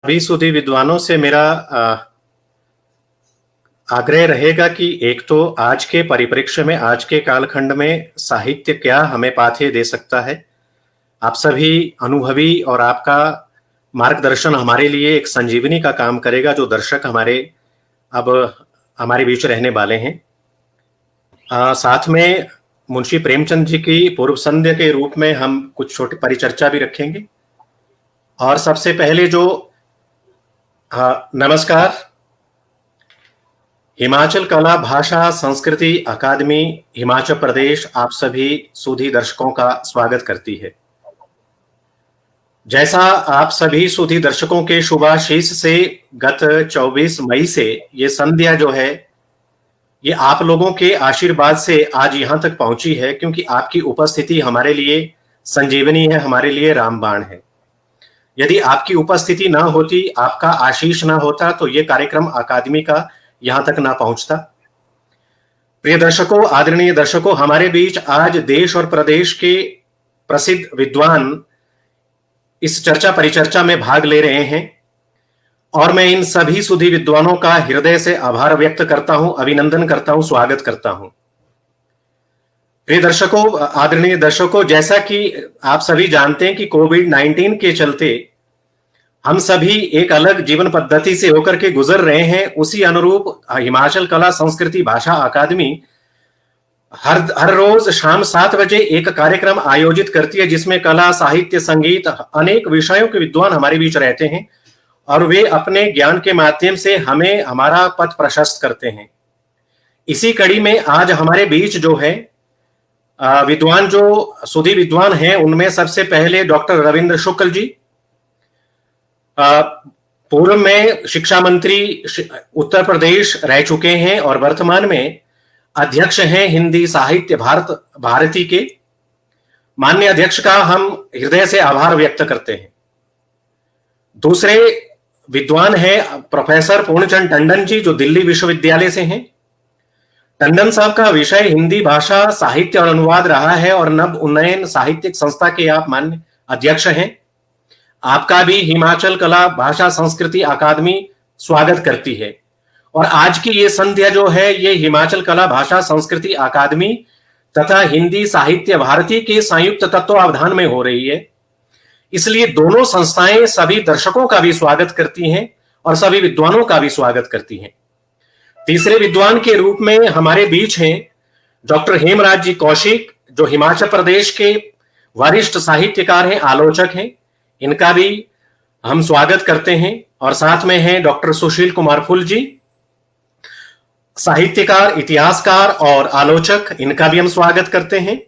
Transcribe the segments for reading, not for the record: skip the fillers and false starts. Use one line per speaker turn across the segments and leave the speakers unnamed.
सभी सुधी विद्वानों से मेरा आग्रह रहेगा कि एक तो आज के परिप्रेक्ष्य में, आज के कालखंड में साहित्य क्या हमें पाथेय दे सकता है। आप सभी अनुभवी और आपका मार्गदर्शन हमारे लिए एक संजीवनी का काम करेगा, जो दर्शक हमारे अब हमारे बीच रहने वाले हैं। साथ में मुंशी प्रेमचंद जी की पूर्व संध्या के रूप में हम कुछ छोटी परिचर्चा भी रखेंगे। और सबसे पहले जो नमस्कार, हिमाचल कला भाषा संस्कृति अकादमी हिमाचल प्रदेश आप सभी सुधी दर्शकों का स्वागत करती है। जैसा आप सभी सुधी दर्शकों के शुभाशीष से गत 24 मई से ये संध्या जो है, ये आप लोगों के आशीर्वाद से आज यहां तक पहुंची है, क्योंकि आपकी उपस्थिति हमारे लिए संजीवनी है, हमारे लिए रामबाण है। यदि आपकी उपस्थिति ना होती, आपका आशीष ना होता, तो ये कार्यक्रम अकादमी का यहां तक ना पहुंचता। प्रिय दर्शकों, आदरणीय दर्शकों, हमारे बीच आज देश और प्रदेश के प्रसिद्ध विद्वान इस चर्चा परिचर्चा में भाग ले रहे हैं और मैं इन सभी सुधी विद्वानों का हृदय से आभार व्यक्त करता हूं, अभिनंदन करता हूं, स्वागत करता हूं। प्रिय दर्शकों, आदरणीय दर्शकों, जैसा कि आप सभी जानते हैं कि कोविड-19 के चलते हम सभी एक अलग जीवन पद्धति से होकर के गुजर रहे हैं। उसी अनुरूप हिमाचल कला संस्कृति भाषा अकादमी हर रोज शाम 7 बजे एक कार्यक्रम आयोजित करती है, जिसमें कला, साहित्य, संगीत, अनेक विषयों के विद्वान हमारे बीच रहते हैं और वे अपने ज्ञान के माध्यम से हमें हमारा पथ प्रशस्त करते हैं। इसी कड़ी में आज हमारे बीच जो है विद्वान, जो सुधी विद्वान हैं, उनमें सबसे पहले डॉक्टर रविंद्र शुक्ल जी, पूर्व में शिक्षा मंत्री उत्तर प्रदेश रह चुके हैं और वर्तमान में अध्यक्ष हैं हिंदी साहित्य भारती के। माननीय अध्यक्ष का हम हृदय से आभार व्यक्त करते हैं। दूसरे विद्वान हैं प्रोफेसर पूर्णचंद टंडन जी, जो दिल्ली विश्वविद्यालय से हैं। टंडन साहब का विषय हिंदी भाषा साहित्य और अनुवाद रहा है और नव उन्नयन साहित्यिक संस्था के आप माननीय अध्यक्ष हैं। आपका भी हिमाचल कला भाषा संस्कृति अकादमी स्वागत करती है। और आज की ये संध्या जो है, ये हिमाचल कला भाषा संस्कृति अकादमी तथा हिंदी साहित्य भारती के संयुक्त तत्वावधान में हो रही है। इसलिए दोनों संस्थाएं सभी दर्शकों का भी स्वागत करती हैं और सभी विद्वानों का भी स्वागत करती हैं। तीसरे विद्वान के रूप में हमारे बीच हैं डॉक्टर हेमराज जी कौशिक, जो हिमाचल प्रदेश के वरिष्ठ साहित्यकार हैं, आलोचक हैं। इनका भी हम स्वागत करते हैं। और साथ में हैं डॉक्टर सुशील कुमार फुल जी, साहित्यकार, इतिहासकार और आलोचक। इनका भी हम स्वागत करते हैं।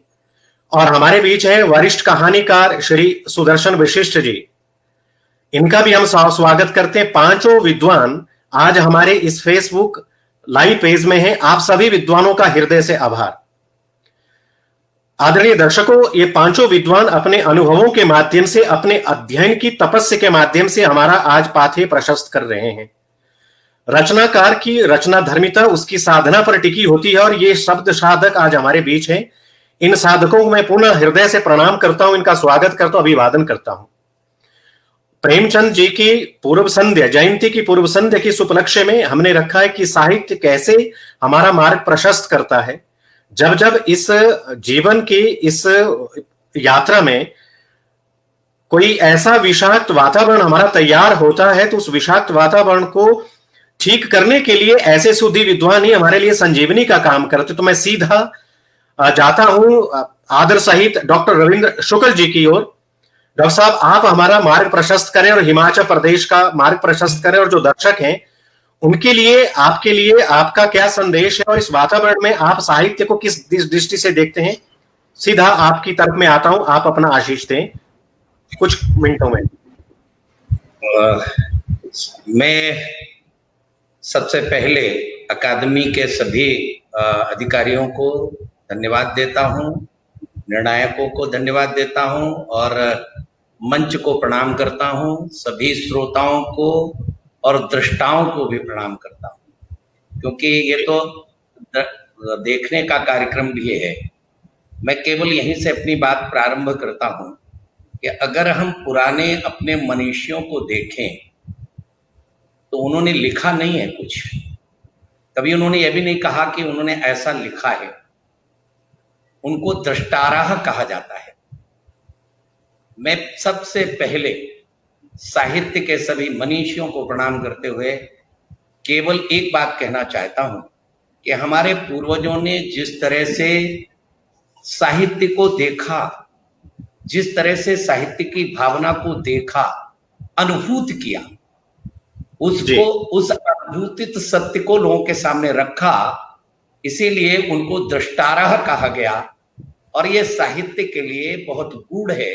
और हमारे बीच है वरिष्ठ कहानीकार श्री सुदर्शन विशिष्ट जी, इनका भी हम स्वागत करते हैं। पांचों विद्वान आज हमारे इस फेसबुक लाइव पेज में हैं। आप सभी विद्वानों का हृदय से आभार। आदरणीय दर्शकों, ये पांचों विद्वान अपने अनुभवों के माध्यम से, अपने अध्ययन की तपस्या के माध्यम से हमारा आज पाथेय प्रशस्त कर रहे हैं। रचनाकार की रचना धर्मिता उसकी साधना पर टिकी होती है और ये शब्द साधक आज हमारे बीच हैं। इन साधकों को मैं पुनः हृदय से प्रणाम करता हूं, इनका स्वागत करता हूं, अभिवादन करता हूं। प्रेमचंद जी की पूर्व संध्या, जयंती की पूर्व संध्या की उपलक्ष्य में हमने रखा है कि साहित्य कैसे हमारा मार्ग प्रशस्त करता है। जब जब इस जीवन की इस यात्रा में कोई ऐसा विषाक्त वातावरण हमारा तैयार होता है, तो उस विषाक्त वातावरण को ठीक करने के लिए ऐसे सुधी विद्वान ही हमारे लिए संजीवनी का काम करते। तो मैं सीधा जाता हूं आदर सहित डॉक्टर रविंद्र शुक्ल जी की ओर। डॉक्टर साहब, आप हमारा मार्ग प्रशस्त करें और हिमाचल प्रदेश का मार्ग प्रशस्त करें, और जो दर्शक हैं उनके लिए, आपके लिए आपका क्या संदेश है और इस वातावरण में आप साहित्य को किस दृष्टि से देखते हैं। सीधा आपकी तरफ में आता हूं, आप अपना आशीष दें कुछ मिनटों में।
मैं सबसे पहले अकादमी के सभी अधिकारियों को धन्यवाद देता हूं, निर्णायकों को धन्यवाद देता हूं और मंच को प्रणाम करता हूं। सभी श्रोताओं को और दृष्टाओं को भी प्रणाम करता हूं, क्योंकि ये तो देखने का कार्यक्रम भी है। मैं केवल यहीं से अपनी बात प्रारंभ करता हूं कि अगर हम पुराने अपने मनीषियों को देखें तो उन्होंने लिखा नहीं है कुछ, कभी उन्होंने यह भी नहीं कहा कि उन्होंने ऐसा लिखा है। उनको द्रष्टाराह कहा जाता है। मैं सबसे पहले साहित्य के सभी मनीषियों को प्रणाम करते हुए केवल एक बात कहना चाहता हूं कि हमारे पूर्वजों ने जिस तरह से साहित्य को देखा, जिस तरह से साहित्य की भावना को देखा, अनुभूत किया, उसको, उस अनुभूतित सत्य को लोगों के सामने रखा, इसीलिए उनको द्रष्टाराह कहा गया। और ये साहित्य के लिए बहुत गूढ़ है,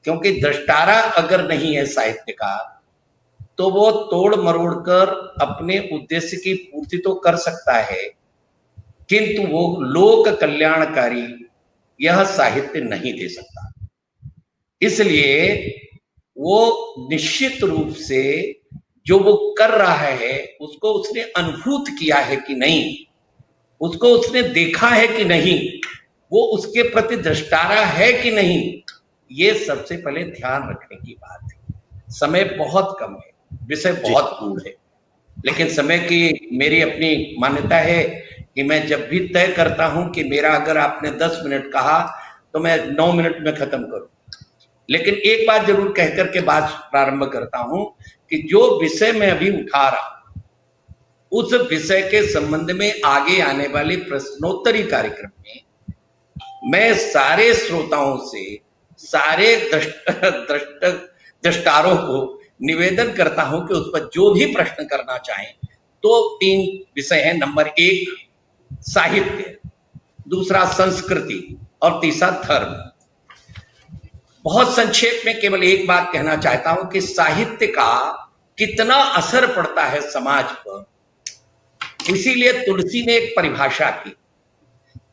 क्योंकि द्रष्टारा अगर नहीं है साहित्य का, तो वो तोड़ मरोड़ कर अपने उद्देश्य की पूर्ति तो कर सकता है, किंतु वो लोक कल्याणकारी यह साहित्य नहीं दे सकता। इसलिए वो निश्चित रूप से जो वो कर रहा है उसको उसने अनुभूत किया है कि नहीं, उसको उसने देखा है कि नहीं, वो उसके प्रति द्रष्टारा है कि नहीं, ये सबसे पहले ध्यान रखने की बात है। समय बहुत कम है, विषय बहुत गूढ़ है, लेकिन समय की मेरी अपनी मान्यता है कि मैं जब भी तय करता हूं कि मेरा अगर आपने 10 मिनट कहा तो मैं 9 मिनट में खत्म करूं। लेकिन एक बात जरूर कहकर के बात प्रारंभ करता हूं कि जो विषय मैं अभी उठा रहा हूं, उस विषय के संबंध में आगे आने वाले प्रश्नोत्तरी कार्यक्रम में मैं सारे श्रोताओं से, सारे दृष्टारों को निवेदन करता हूं कि उस पर जो भी प्रश्न करना चाहें, तो 3 विषय हैं। नंबर 1 साहित्य, दूसरा संस्कृति और तीसरा धर्म। बहुत संक्षेप में केवल एक बात कहना चाहता हूं कि साहित्य का कितना असर पड़ता है समाज पर। इसीलिए तुलसी ने एक परिभाषा की,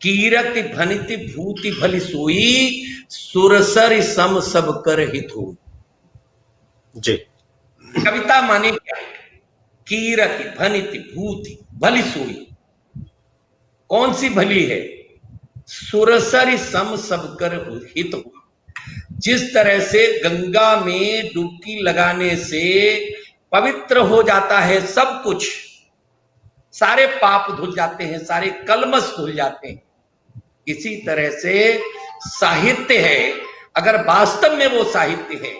कीरति भनिति भूति भली सोई, सुरसर सम सब कर हित हो।
जी।
कविता माने क्या है? कीरति भनिति भूति भली सोई। कौन सी भली है? सुरसर सम सब कर हित हो। जिस तरह से गंगा में डुबकी लगाने से पवित्र हो जाता है सब कुछ, सारे पाप धुल जाते हैं, सारे कलमश धुल जाते हैं, इसी तरह से साहित्य है, अगर वास्तव में वो साहित्य है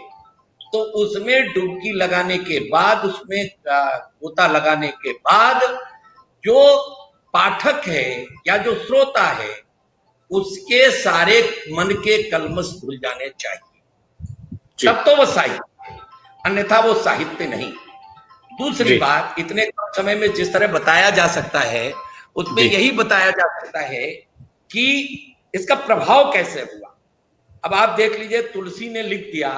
तो उसमें डुबकी लगाने के बाद, उसमें गोता लगाने के बाद जो पाठक है या जो श्रोता है, उसके सारे मन के कलमश धुल जाने चाहिए, तब तो वो साहित्य है, अन्यथा वो साहित्य नहीं। दूसरी बात, इतने कम समय में जिस तरह बताया जा सकता है उसमें यही बताया जा सकता है कि इसका प्रभाव कैसे हुआ। अब आप देख लीजिए, तुलसी ने लिख दिया,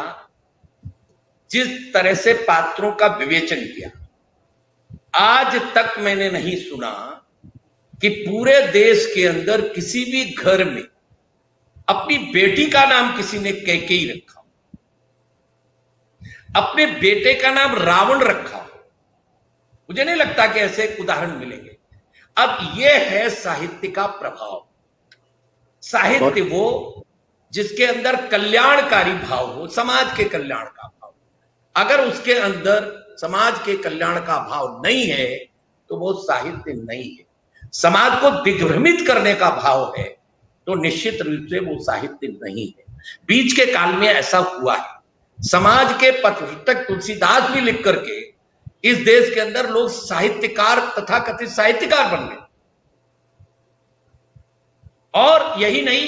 जिस तरह से पात्रों का विवेचन किया, आज तक मैंने नहीं सुना कि पूरे देश के अंदर किसी भी घर में अपनी बेटी का नाम किसी ने कैकेयी रखा हो, अपने बेटे का नाम रावण रखा हो। मुझे नहीं लगता कि ऐसे उदाहरण मिलेंगे। अब यह है साहित्य का प्रभाव। साहित्य वो जिसके अंदर कल्याणकारी भाव हो, समाज के कल्याण का भाव। अगर उसके अंदर समाज के कल्याण का भाव नहीं है तो वो साहित्य नहीं है। समाज को दिग्भ्रमित करने का भाव है तो निश्चित रूप से वो साहित्य नहीं है। बीच के काल में ऐसा हुआ है, समाज के पथभ्रष्ट तुलसीदास भी लिख करके इस देश के अंदर लोग साहित्यकार, तथा कथित साहित्यकार बन गए। और यही नहीं,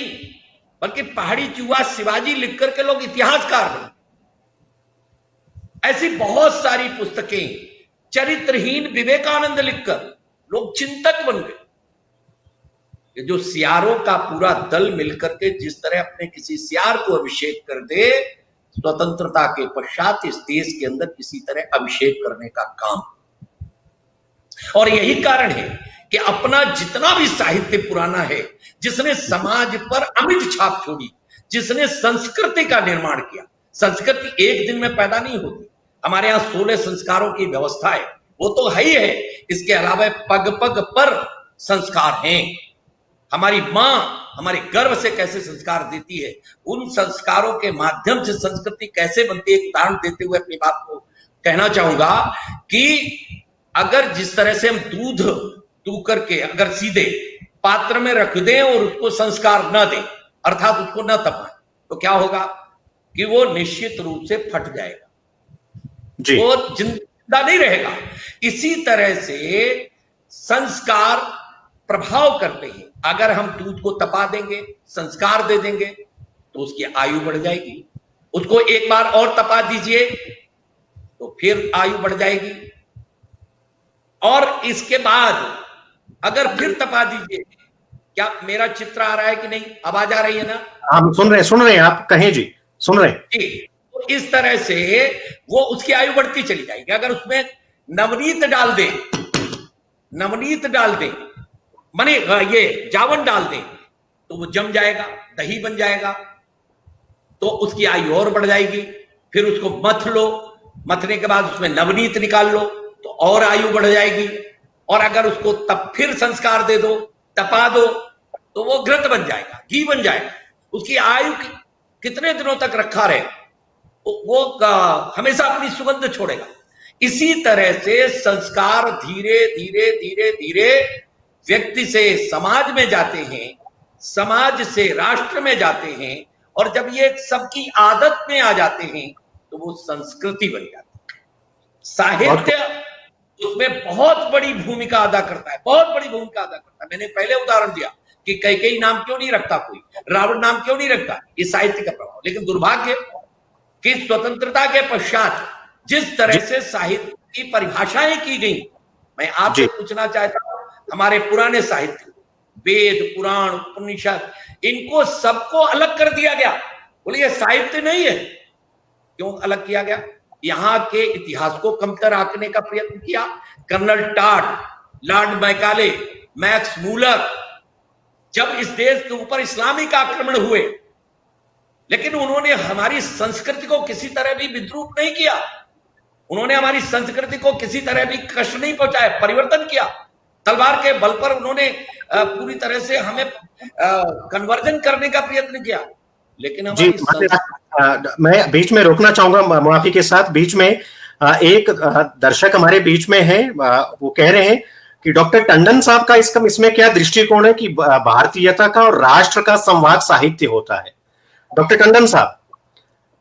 बल्कि पहाड़ी चूहा शिवाजी लिख करके लोग इतिहासकार बने। ऐसी बहुत सारी पुस्तकें, चरित्रहीन विवेकानंद लिखकर लोग चिंतक बन गए। ये जो सियारों का पूरा दल मिलकर के जिस तरह अपने किसी सियार को अभिषेक कर दे, स्वतंत्रता के पश्चात इस देश के अंदर किसी तरह अभिषेक करने का काम। और यही कारण है कि अपना जितना भी साहित्य पुराना है, जिसने समाज पर अमिट छाप छोड़ी, जिसने संस्कृति का निर्माण किया। संस्कृति एक दिन में पैदा नहीं होती। हमारे यहाँ 16 संस्कारों की व्यवस्था है, वो तो है ही है। इसके अलावा पग पग पर संस्कार हैं। हमारी माँ हमारे गर्भ से कैसे संस्कार देती है, उन संस्कारों के माध्यम से संस्कृति कैसे बनती है, एक उदाहरण देते हुए अपनी बात को कहना चाहूंगा कि अगर जिस तरह से हम दूध दू करके अगर सीधे पात्र में रख दें और उसको संस्कार न दें, अर्थात उसको न तपाएं, तो क्या होगा कि वो निश्चित रूप से फट जाएगा,
जी।
वो जिंदा नहीं रहेगा। इसी तरह से संस्कार प्रभाव करते हैं। अगर हम दूध को तपा देंगे, संस्कार दे देंगे, तो उसकी आयु बढ़ जाएगी। उसको एक बार और तपा दीजिए तो फिर आयु बढ़ जाएगी, और इसके बाद अगर फिर तपा दीजिए, क्या मेरा चित्र आ रहा है कि नहीं, आवाज आ रही है ना?
हम सुन रहे हैं, आप कहें जी, सुन रहे हैं
जी। तो इस तरह से वो उसकी आयु बढ़ती चली जाएगी। अगर उसमें नवनीत डाल दें, नवनीत डाल दें, माने ये जावन डाल दें, तो वो जम जाएगा, दही बन जाएगा, तो उसकी आयु और बढ़ जाएगी। फिर उसको मथ लो, मथने के बाद उसमें नवनीत निकाल लो, तो और आयु बढ़ जाएगी। और अगर उसको तब फिर संस्कार दे दो, तपा दो, तो वो घृत बन जाएगा, घी बन जाएगा। उसकी आयु कितने दिनों तक रखा रहे, वो हमेशा अपनी सुगंध छोड़ेगा। इसी तरह से संस्कार धीरे धीरे धीरे धीरे व्यक्ति से समाज में जाते हैं, समाज से राष्ट्र में जाते हैं, और जब ये सबकी आदत में आ जाते हैं तो वो संस्कृति बन जाती है। साहित्य उसमें बहुत बड़ी भूमिका अदा करता है, बहुत बड़ी भूमिका अदा करता है। मैंने पहले उदाहरण दिया कि कैकेयी नाम क्यों नहीं रखता कोई, रावण नाम क्यों नहीं रखता, ये साहित्य का प्रभाव। लेकिन दुर्भाग्य कि स्वतंत्रता के पश्चात जिस तरह से साहित्य की परिभाषाएं की गई, मैं आपसे पूछना चाहता हूं, हमारे पुराने साहित्य, वेद, पुराण, उपनिषद, इनको सबको अलग कर दिया गया। बोलिए साहित्य नहीं है, क्यों अलग किया गया? यहां के इतिहास को कमतर आंकने का प्रयत्न किया। Colonel Tod, Lord Macaulay, Max Muller, जब इस देश के ऊपर इस्लामिक आक्रमण हुए, लेकिन उन्होंने हमारी संस्कृति को किसी तरह भी विद्रूप नहीं किया, उन्होंने हमारी संस्कृति को किसी तरह भी कष्ट नहीं पहुंचाया, परिवर्तन किया। तलवार के बल पर उन्होंने पूरी तरह से हमें कन्वर्जन करने का प्रयत्न किया। लेकिन
जी, मैं बीच में रोकना चाहूंगा मुआफी के साथ। बीच में एक दर्शक हमारे बीच में है, वो कह रहे हैं कि डॉक्टर टंडन साहब का इसमें क्या दृष्टिकोण है कि भारतीयता का और राष्ट्र का संवाद साहित्य होता है। डॉक्टर टंडन साहब,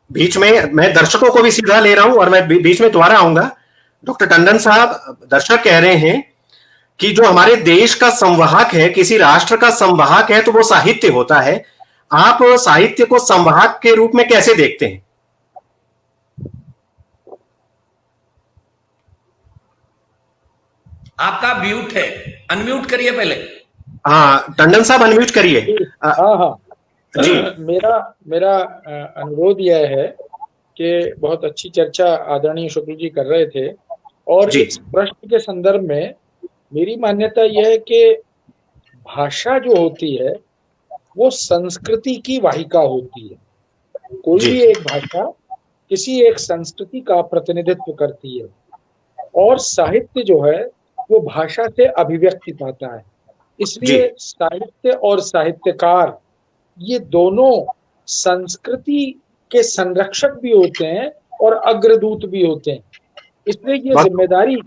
बीच में मैं दर्शकों को भी सीधा ले रहा हूं और मैं बीच में दोबारा आऊंगा। डॉक्टर टंडन साहब, दर्शक कह रहे हैं कि जो हमारे देश का संवाहक है, किसी राष्ट्र का संवाहक है, तो वो साहित्य होता है। आप साहित्य को संवाहक के रूप में कैसे देखते हैं?
आपका म्यूट है, अनम्यूट करिए पहले।
हाँ, टंडन साहब अनम्यूट करिए।
हाँ जी। मेरा अनुरोध यह है कि बहुत अच्छी चर्चा आदरणीय शुक्ल जी कर रहे थे, और इस प्रश्न के संदर्भ में मेरी मान्यता यह है कि भाषा जो होती है वो संस्कृति की वाहिका होती है। कोई भी एक भाषा किसी एक संस्कृति का प्रतिनिधित्व करती है, और साहित्य जो है वो भाषा से अभिव्यक्ति पाता है। इसलिए साहित्य और साहित्यकार ये दोनों संस्कृति के संरक्षक भी होते हैं और अग्रदूत भी होते हैं। इसलिए ये जिम्मेदारी,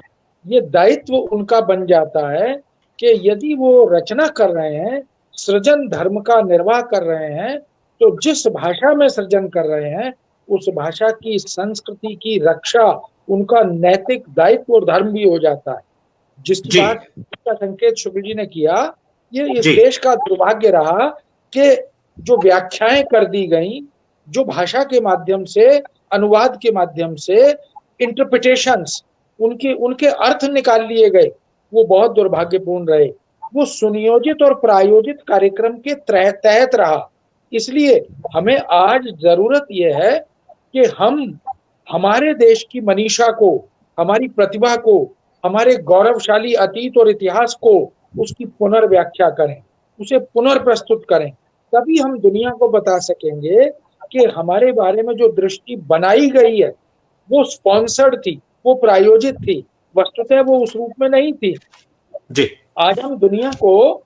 ये दायित्व उनका बन जाता है कि यदि वो रचना कर रहे हैं, सृजन धर्म का निर्वाह कर रहे हैं, तो जिस भाषा में सृजन कर रहे हैं उस भाषा की संस्कृति की रक्षा उनका नैतिक दायित्व और धर्म भी हो जाता है। जिस बात का संकेत शुक्ल जी ने किया, ये इस देश का दुर्भाग्य रहा कि जो व्याख्याएं कर दी गई, जो भाषा के माध्यम से, अनुवाद के माध्यम से इंटरप्रिटेशंस, उनके अर्थ निकाल लिए गए, वो बहुत दुर्भाग्यपूर्ण रहे। वो सुनियोजित और प्रायोजित कार्यक्रम के तहत रहा। इसलिए हमें आज जरूरत यह है कि हम हमारे देश की मनीषा को, हमारी प्रतिभा को, हमारे गौरवशाली अतीत और इतिहास को, उसकी पुनर्व्याख्या करें, उसे पुनर्प्रस्तुत करें। तभी हम दुनिया को बता सकेंगे कि हमारे बारे में जो दृष्टि बनाई गई है वो स्पॉन्सर्ड थी, वो प्रायोजित थी, वस्तुतः वो उस रूप में नहीं थी।
जी।
आज हम दुनिया को,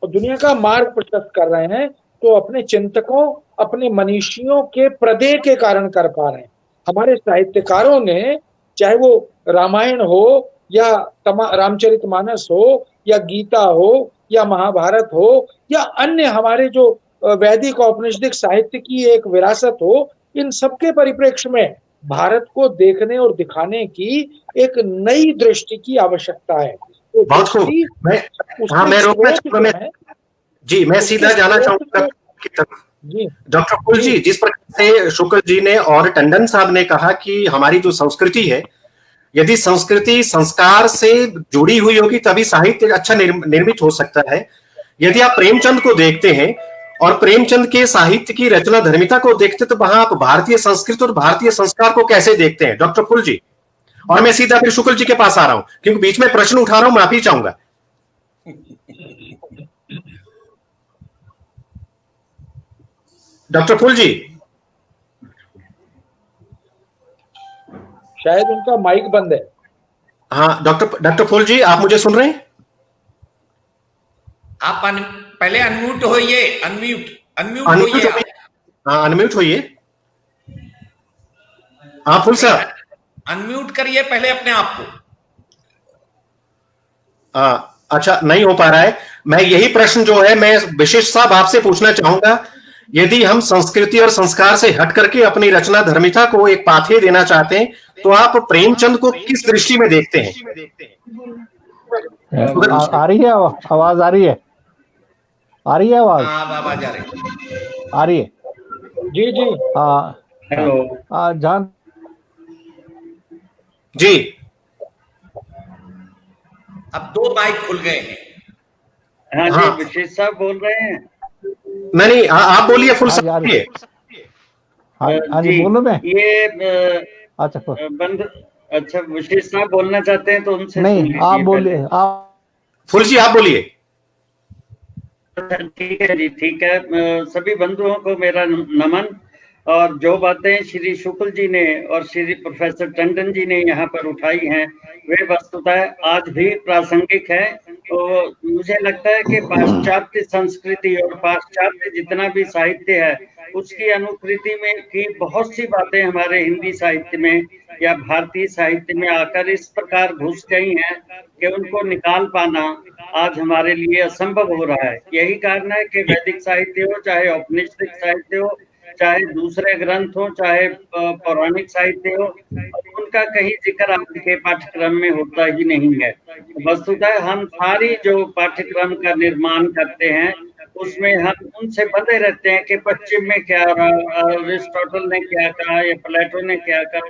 दुनिया का मार्ग प्रशस्त कर रहे हैं तो अपने चिंतकों, अपने मनीषियों के प्रदेय के कारण कर पा रहे हैं। हमारे साहित्यकारों ने चाहे वो रामायण हो या रामचरितमानस हो या गीता हो या महाभारत हो या अन्य हमारे जो वैदिक औपनिषदिक साहित्य की एक विरासत हो, इन सबके परिप्रेक्ष्य में भारत को देखने और दिखाने की एक नई दृष्टि की आवश्यकता है। तो
बहुत खूब। मैं सीधा जाना चाहूंगा की तरफ। डॉक्टर कुल जी, जिस प्रकार से शुक्ल जी ने और टंडन साहब ने कहा कि हमारी जो संस्कृति है, यदि संस्कृति संस्कार से जुड़ी हुई होगी तभी साहित्य अच्छा निर्मित हो सकता है। यदि आप प्रेमचंद को देखते हैं और प्रेमचंद के साहित्य की रचना धर्मिता को देखते तो वहां आप भारतीय संस्कृति और भारतीय संस्कार को कैसे देखते हैं डॉक्टर कुल जी? और मैं सीधा फिर शुक्ल जी के पास आ रहा हूं क्योंकि बीच में प्रश्न उठा रहा हूं, माफी चाहूंगा। डॉक्टर फूल जी,
शायद उनका माइक बंद है।
हाँ डॉक्टर फूल जी, आप मुझे सुन रहे हैं?
आप पहले अनम्यूट होइए, अनम्यूट होइए।
हाँ, अनम्यूट होइए। हाँ फुल सर,
अनम्यूट करिए पहले अपने आप को।
अच्छा, नहीं हो पा रहा है। मैं यही प्रश्न जो है मैं विशेष साहब आपसे पूछना चाहूंगा, यदि हम संस्कृति और संस्कार से हट करके अपनी रचना धर्मिता को एक पाथवे देना चाहते हैं तो आप प्रेमचंद को किस दृष्टि में देखते हैं?
आ रही है आवाज? आ रही है आवाज?
आवाज
आ रही है।
जी
हेलो जान
जी,
अब 2 माइक खुल गए हैं।
हाँ जी, विशेष साहब बोल रहे हैं?
नहीं, आप बोलिए फुल साहब।
हाँ जी, बोलो। मैं
ये
अच्छा
बंद। अच्छा, विशेष साहब बोलना चाहते हैं तो उनसे
नहीं, आप बोलिए। आप
फुल जी आप बोलिए।
ठीक है जी, ठीक है। सभी बंधुओं को मेरा नमन। और जो बातें श्री शुक्ल जी ने और श्री प्रोफेसर टंडन जी ने यहाँ पर उठाई हैं वे वस्तुतः आज भी प्रासंगिक है। तो मुझे लगता है कि पाश्चात्य संस्कृति और पाश्चात्य जितना भी साहित्य है उसकी अनुकृति में की बहुत सी बातें हमारे हिंदी साहित्य में या भारतीय साहित्य में आकर इस प्रकार घुस गई हैं कि उनको निकाल पाना आज हमारे लिए असंभव हो रहा है। यही कारण है कि वैदिक साहित्य हो, चाहे औपनिषदिक साहित्य हो, चाहे दूसरे ग्रंथ हो, चाहे पौराणिक साहित्य हो, उनका कहीं जिक्र आपके पाठ्यक्रम में होता ही नहीं है। वस्तुतः हम सारी जो पाठ्यक्रम का निर्माण करते हैं उसमें हम उनसे बंधे रहते हैं कि पश्चिम में क्या रहा, अरिस्टोटल ने क्या कहा या प्लेटो ने क्या कहा,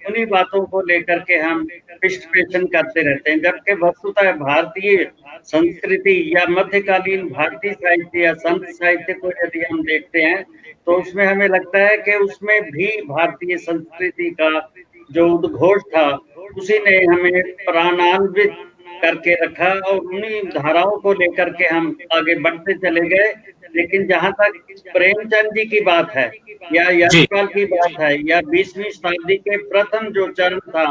उन्हीं बातों को लेकर के हम पृष्ठपोषण करते रहते हैं। जबकि वस्तुतः भारतीय संस्कृति या मध्यकालीन भारतीय साहित्य या संत साहित्य को यदि हम देखते हैं तो उसमें हमें लगता है कि उसमें भी भारतीय संस्कृति का जो उद्घोष था उसी ने हमें प्राणान्वित करके रखा और उन्हीं धाराओं को लेकर के हम आगे बढ़ते चले गए। लेकिन जहां तक प्रेमचंद जी की बात है या यशपाल की बात है या 20वीं शताब्दी के प्रथम जो चरण था,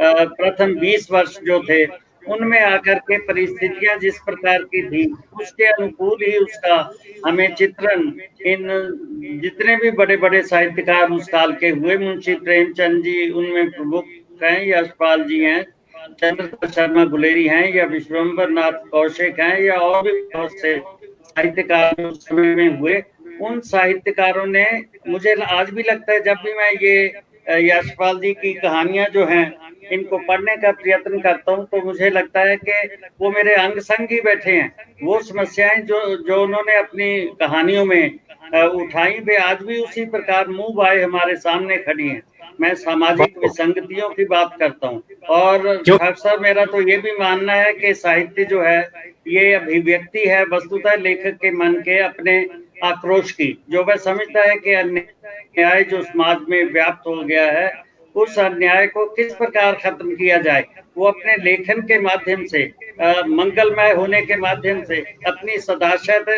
प्रथम 20 वर्ष जो थे, उनमें आकर के परिस्थितियां जिस प्रकार की थी उसके अनुकूल ही उसका हमें चित्रण इन जितने भी बड़े बड़े साहित्यकार उस काल के हुए, मुंशी प्रेमचंद जी उनमें प्रमुख हैं, यशपाल जी हैं, चंद्रशेखर शर्मा गुलेरी हैं या विश्वम्बर नाथ कौशिक हैं या और भी बहुत से साहित्यकार उस समय में हुए। उन साहित्यकारों ने, मुझे आज भी लगता है जब भी मैं ये यशपाल जी की कहानियां जो हैं इनको पढ़ने का प्रयत्न करता हूं तो मुझे लगता है कि वो मेरे अंग संग ही बैठे हैं। वो समस्याएं जो उन्होंने अपनी कहानियों में उठाई वे आज भी उसी प्रकार मुंह बाए हमारे सामने खड़ी हैं। मैं सामाजिक विसंगतियों की बात करता हूँ और अक्सर मेरा तो ये भी मानना है कि साहित्य जो है ये अभिव्यक्ति है वस्तुतः लेखक के मन के अपने आक्रोश की, जो वह समझता है कि अन्याय जो समाज में व्याप्त हो गया है उस अन्याय को किस प्रकार खत्म किया जाए, वो अपने लेखन के माध्यम से मंगलमय होने के माध्यम से अपनी सदाशयता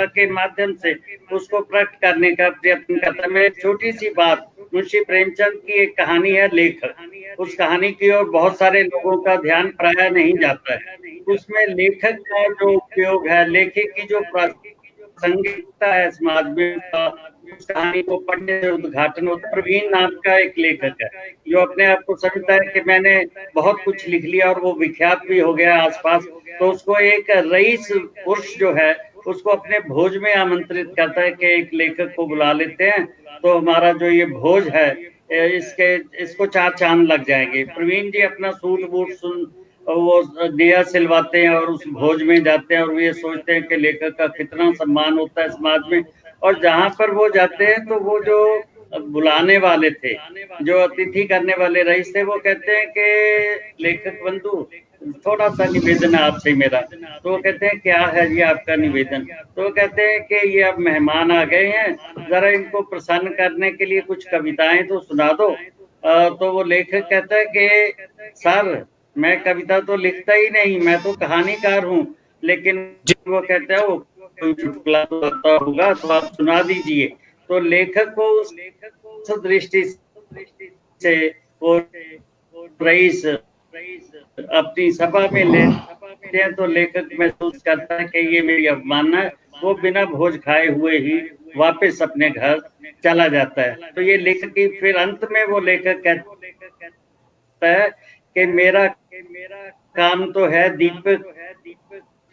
के माध्यम से उसको प्रकट करने का प्रयत्न करता है। मैं छोटी सी बात, मुंशी प्रेमचंद की एक कहानी है लेखक, उस कहानी की ओर बहुत सारे लोगों का ध्यान प्राय नहीं जाता है। उसमें लेखक का जो उपयोग है, लेखक की जो प्रासंगिकता है समाज में उस कहानी को पढ़ने से उद्घाटन होता है। प्रवीण नाम का एक लेखक है जो अपने आप को समझता है कि मैंने बहुत कुछ लिख लिया और वो विख्यात भी हो गया आसपास, तो उसको एक रईस पुरुष जो है उसको अपने भोज में आमंत्रित करता है कि एक लेखक को बुला लेते हैं तो हमारा जो ये भोज है इसको 4 चांद लग जाएंगे। प्रवीण जी अपना सूट बूट सुन वो दिया सिलवाते हैं और उस भोज में जाते हैं और ये सोचते हैं कि लेखक का कितना सम्मान होता है समाज में। और जहाँ पर वो जाते हैं तो वो जो बुलाने वाले थे, जो अतिथि करने वाले रईस थे, वो कहते हैं कि लेखक बंधु थोड़ा सा निवेदन है आपसे मेरा। तो वो कहते हैं क्या है जी आपका निवेदन? तो वो कहते हैं कि ये अब मेहमान आ गए हैं, जरा इनको प्रसन्न करने के लिए कुछ कविताएं तो सुना दो। तो वो लेखक कहता है कि सर मैं कविता तो लिखता ही नहीं, मैं तो कहानीकार हूँ। लेकिन वो कहते हैं वो कोई चुटकुला तो आता होगा तो आप सुना दीजिए। तो लेखक को उस दृष्टि से वो रईस अपनी सभा में लेते हैं तो लेखक महसूस करता है कि ये मेरी अवमानना है। वो बिना भोज खाए हुए ही वापस अपने घर चला जाता है। तो ये लेखक की फिर अंत में वो लेखक कहता है कि मेरा काम तो है दीपक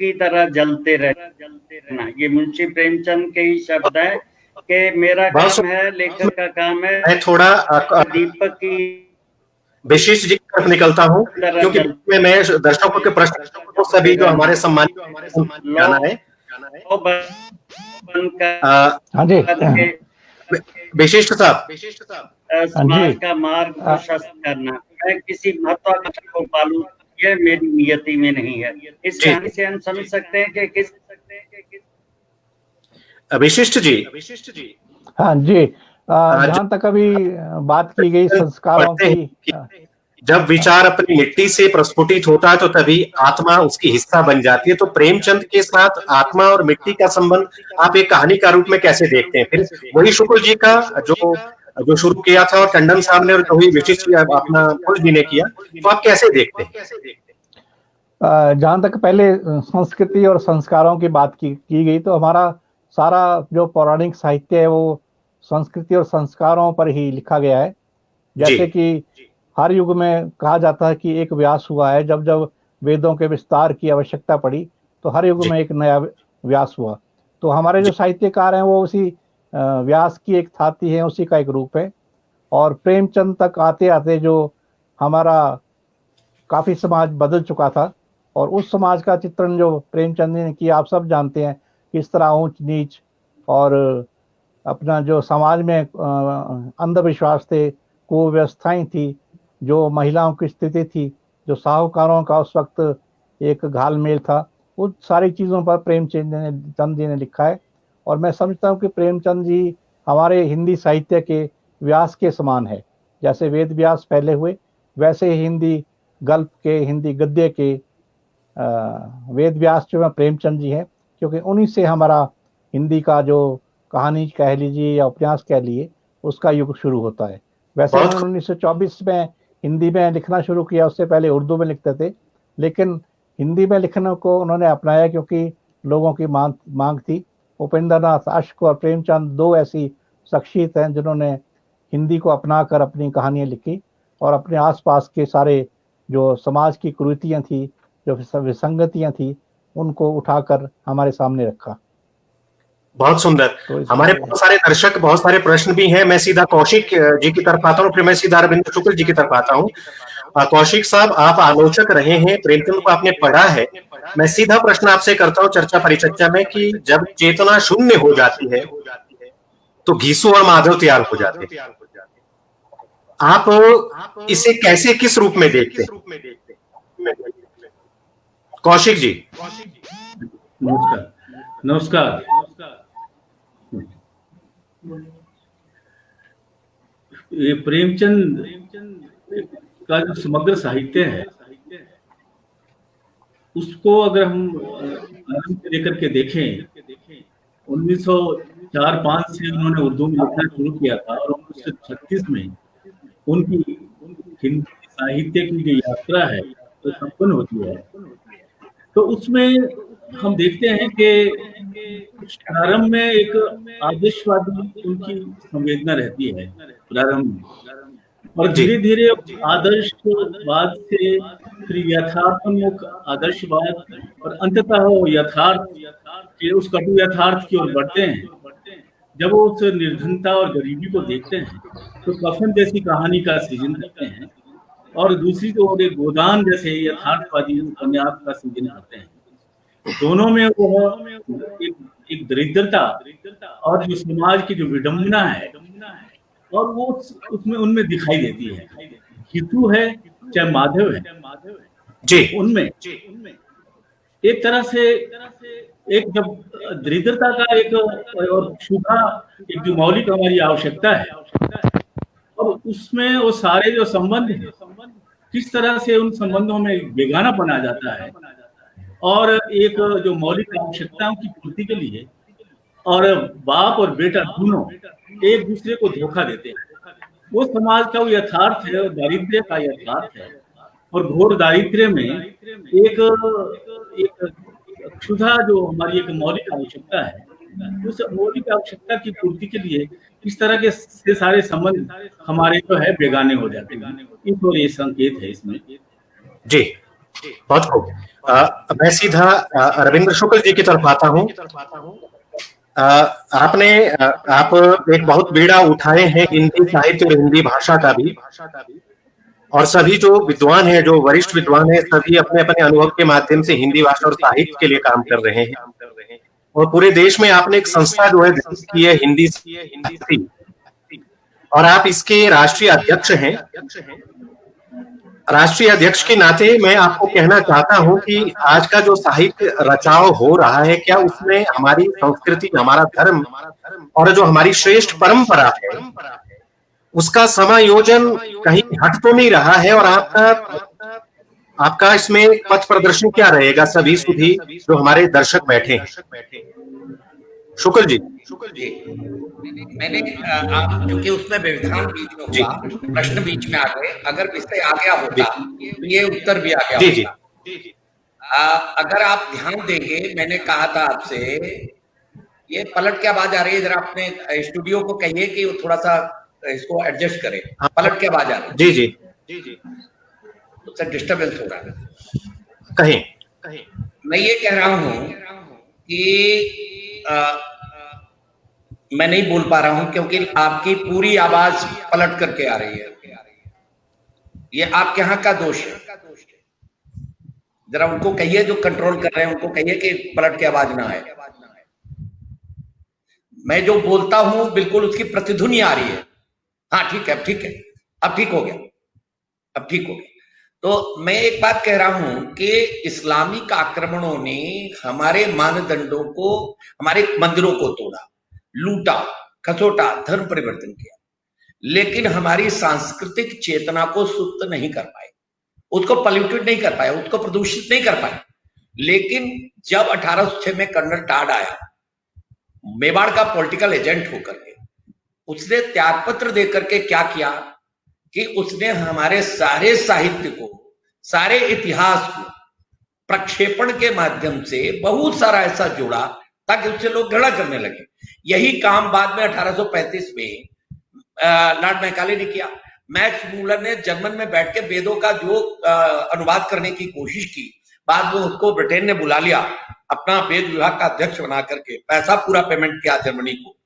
की तरह जलते रहना। ये मुंशी प्रेमचंद के ही शब्द है कि मेरा काम है, लेखक का काम है।
मैं थोड़ा
दीपक की
विशिष्ट जी की तरफ निकलता हूँ क्योंकि मैं दर्शकों के प्रश्न को सभी जो हमारे सम्मानित जाना है।
हाँ जी
विशिष्ट साहब,
समाज का मार्ग प्रशस्त करना, मैं किसी महत्वाकांक्षा को पालूं, ये मेरी नियति में नहीं है। इस कहानी से हम समझ सकते हैं कि किस
विशिष्ट जी।
हाँ जी, जहाँ तक अभी बात की गई संस्कारों की,
जब विचार अपनी मिट्टी से प्रस्फुटित होता है तो तभी आत्मा उसकी हिस्सा बन जाती है। तो प्रेमचंद के साथ आत्मा और मिट्टी का संबंध आप एक कहानी का रूप में कैसे देखते हैं? फिर वही शुक्ल जी का जो शुरू किया था और टंडन साहब ने और वही विशिष्ट अपना फुल जी ने किया, तो आप कैसे देखते हैं?
जहाँ तक पहले संस्कृति और संस्कारों की बात की गई, तो हमारा सारा जो पौराणिक साहित्य है वो संस्कृति और संस्कारों पर ही लिखा गया है। जैसे कि हर युग में कहा जाता है कि एक व्यास हुआ है। जब जब वेदों के विस्तार की आवश्यकता पड़ी तो हर युग में एक नया व्यास हुआ। तो हमारे जो साहित्यकार हैं वो उसी व्यास की एक थाती है, उसी का एक रूप है। और प्रेमचंद तक आते आते जो हमारा काफी समाज बदल चुका था और उस समाज का चित्रण जो प्रेमचंद ने किया, आप सब जानते हैं किस तरह ऊंच नीच और अपना जो समाज में अंधविश्वास थे, कुव्यवस्थाएं थी, जो महिलाओं की स्थिति थी, जो साहूकारों का उस वक्त एक घालमेल था, उन सारी चीज़ों पर प्रेमचंद जी ने लिखा है। और मैं समझता हूँ कि प्रेमचंद जी हमारे हिंदी साहित्य के व्यास के समान है। जैसे वेद व्यास पहले हुए, वैसे ही हिंदी गल्प के, हिंदी गद्य के वेद व्यास जो है प्रेमचंद जी हैं, क्योंकि उन्हीं से हमारा हिंदी का जो कहानी कह लीजिए या उपन्यास कह लिए, उसका युग शुरू होता है। वैसे उन्होंने 1924 में हिंदी में लिखना शुरू किया, उससे पहले उर्दू में लिखते थे, लेकिन हिंदी में लिखने को उन्होंने अपनाया क्योंकि लोगों की मांग थी। उपेंद्रनाथ अश्क और प्रेमचंद दो ऐसी शख्सियत हैं जिन्होंने हिंदी को अपनाकर अपनी कहानियाँ लिखी और अपने आसपास के सारे जो समाज की कुरीतियाँ थी, जो विसंगतियाँ थी, उनको उठाकर हमारे सामने रखा।
बहुत सुंदर।
तो
हमारे बहुत सारे दर्शक, बहुत सारे प्रश्न भी हैं। मैं सीधा कौशिक जी की तरफ आता हूँ, फिर मैं सीधा अरविंद शुक्ल जी की तरफ आता हूँ। कौशिक साहब, आप आलोचक रहे हैं, प्रेमचंद को आपने पढ़ा है। मैं सीधा प्रश्न आपसे करता हूँ चर्चा परिचर्चा में कि जब चेतना शून्य हो जाती है तो घीसू और माधव तैयार हो जाते हैं। आप इसे कैसे, किस रूप में देखते हैं? कौशिक जी।
नमस्कार। ये प्रेमचंद का जो समग्र साहित्य है उसको अगर हम लेकर के देखें, 1904-05 से उन्होंने उर्दू में लिखना शुरू किया था और 1936 में उनकी हिंदी साहित्य की जो यात्रा है वो संपन्न होती है। तो उसमें हम देखते हैं कि प्रारंभ में एक आदर्शवादी उनकी संवेदना रहती है प्रारंभ में, और धीरे धीरे आदर्शवाद से फिर यथार्थोन्मुख आदर्शवाद और अंततः वो यथार्थ के उस कटु यथार्थ की ओर बढ़ते हैं। जब वो उस निर्धनता और गरीबी को देखते हैं तो कफन जैसी कहानी का सृजन करते हैं, और दूसरी ओर एक गोदान जैसे यथार्थवादी उपन्यास का सृजन करते हैं। दोनों में वो एक दरिद्रता और जो समाज की जो विडंबना है और वो उसमें उनमें दिखाई देती है। हितू है चाहे माधव है
जी,
उनमें एक तरह से एक जब दरिद्रता का एक और क्षुधा एक जो मौलिक हमारी आवश्यकता है, और उसमें वो सारे जो संबंध हैं किस तरह से उन संबंधों में बेगाना बना जाता है, और एक जो मौलिक आवश्यकताओं की पूर्ति के लिए और बाप और बेटा दोनों एक दूसरे को धोखा देते हैं। वो समाज का वो यथार्थ है, दारिद्र्य का यथार्थ है, और घोर दारिद्र्य में एक क्षुधा जो हमारी एक मौलिक आवश्यकता है, उस मौलिक आवश्यकता की पूर्ति के लिए इस तरह के से सारे संबंध हमारे जो है बेगाने हो जाते हैं। इस और ये संकेत है इसमें।
जी, बहुत खूब। मैं सीधा रविंद्र शुक्ल जी की तरफ आता हूँ। आप एक बहुत बीड़ा उठाए हैं हिंदी साहित्य और हिंदी भाषा का भी, और सभी जो विद्वान हैं, जो वरिष्ठ विद्वान हैं, सभी अपने अपने अनुभव के माध्यम से हिंदी भाषा और साहित्य के लिए काम कर रहे हैं, और पूरे देश में आपने एक संस्था जो है विकसित की है, हिंदी, और आप इसके राष्ट्रीय अध्यक्ष हैं। राष्ट्रीय अध्यक्ष के नाते मैं आपको कहना चाहता हूं कि आज का जो साहित्य रचाव हो रहा है, क्या उसमें हमारी संस्कृति, हमारा धर्म और जो हमारी श्रेष्ठ परंपरा है उसका समायोजन कहीं हट तो नहीं रहा है? और आपका इसमें पथ प्रदर्शन क्या रहेगा सभी सुधी जो हमारे दर्शक बैठे हैं? शुक्ल जी।
मैंने आप चूंकि उसमें व्यवधान बीच में हुआ, प्रश्न बीच में आ गए, अगर विषय आ गया होता तो ये उत्तर भी आ गया होता। अगर आप ध्यान देंगे, मैंने कहा था आपसे, ये पलट के आवाज आ रही है, जरा अपने स्टूडियो को कहिए कि वो थोड़ा सा इसको एडजस्ट करे। पलट के आवाज आ रही है।
जी जी जी जी,
उससे डिस्टर्बेंस हो रहा है।
कहीं
मैं ये कह रहा हूं कि मैं नहीं बोल पा रहा हूं क्योंकि आपकी पूरी आवाज पलट करके आ रही है। ये आपके यहाँ का दोष है। जरा उनको कहिए, जो कंट्रोल कर रहे हैं उनको कहिए कि पलट के आवाज ना आए। मैं जो बोलता हूं बिल्कुल उसकी प्रतिध्वनि आ रही है। हाँ ठीक है, अब ठीक है, अब ठीक हो गया, अब ठीक हो गया। तो मैं एक बात कह रहा हूं कि इस्लामिक आक्रमणों ने हमारे मानदंडों को, हमारे मंदिरों को तोड़ा, लूटा, खसोटा, धर्म परिवर्तन किया, लेकिन हमारी सांस्कृतिक चेतना को सुप्त नहीं कर पाए, उसको पॉल्यूटेड नहीं कर पाए, उसको प्रदूषित नहीं कर पाए। लेकिन जब 1806 में कर्नल टाड आया, मेवाड़ का पॉलिटिकल एजेंट होकर के, उसने त्यागपत्र देकर के क्या किया कि उसने हमारे सारे साहित्य को, सारे इतिहास को प्रक्षेपण के माध्यम से बहुत सारा ऐसा जोड़ा ताकि उससे लोग घृणा करने लगे। यही काम बाद में 1835 में लॉर्ड मैकाले ने किया। मैक्स मूलर ने जर्मन में बैठ के वेदों का जो अनुवाद करने की कोशिश की, बाद में उसको ब्रिटेन ने बुला लिया, अपना वेद विभाग का अध्यक्ष बना करके पैसा पूरा पेमेंट किया जर्मनी को।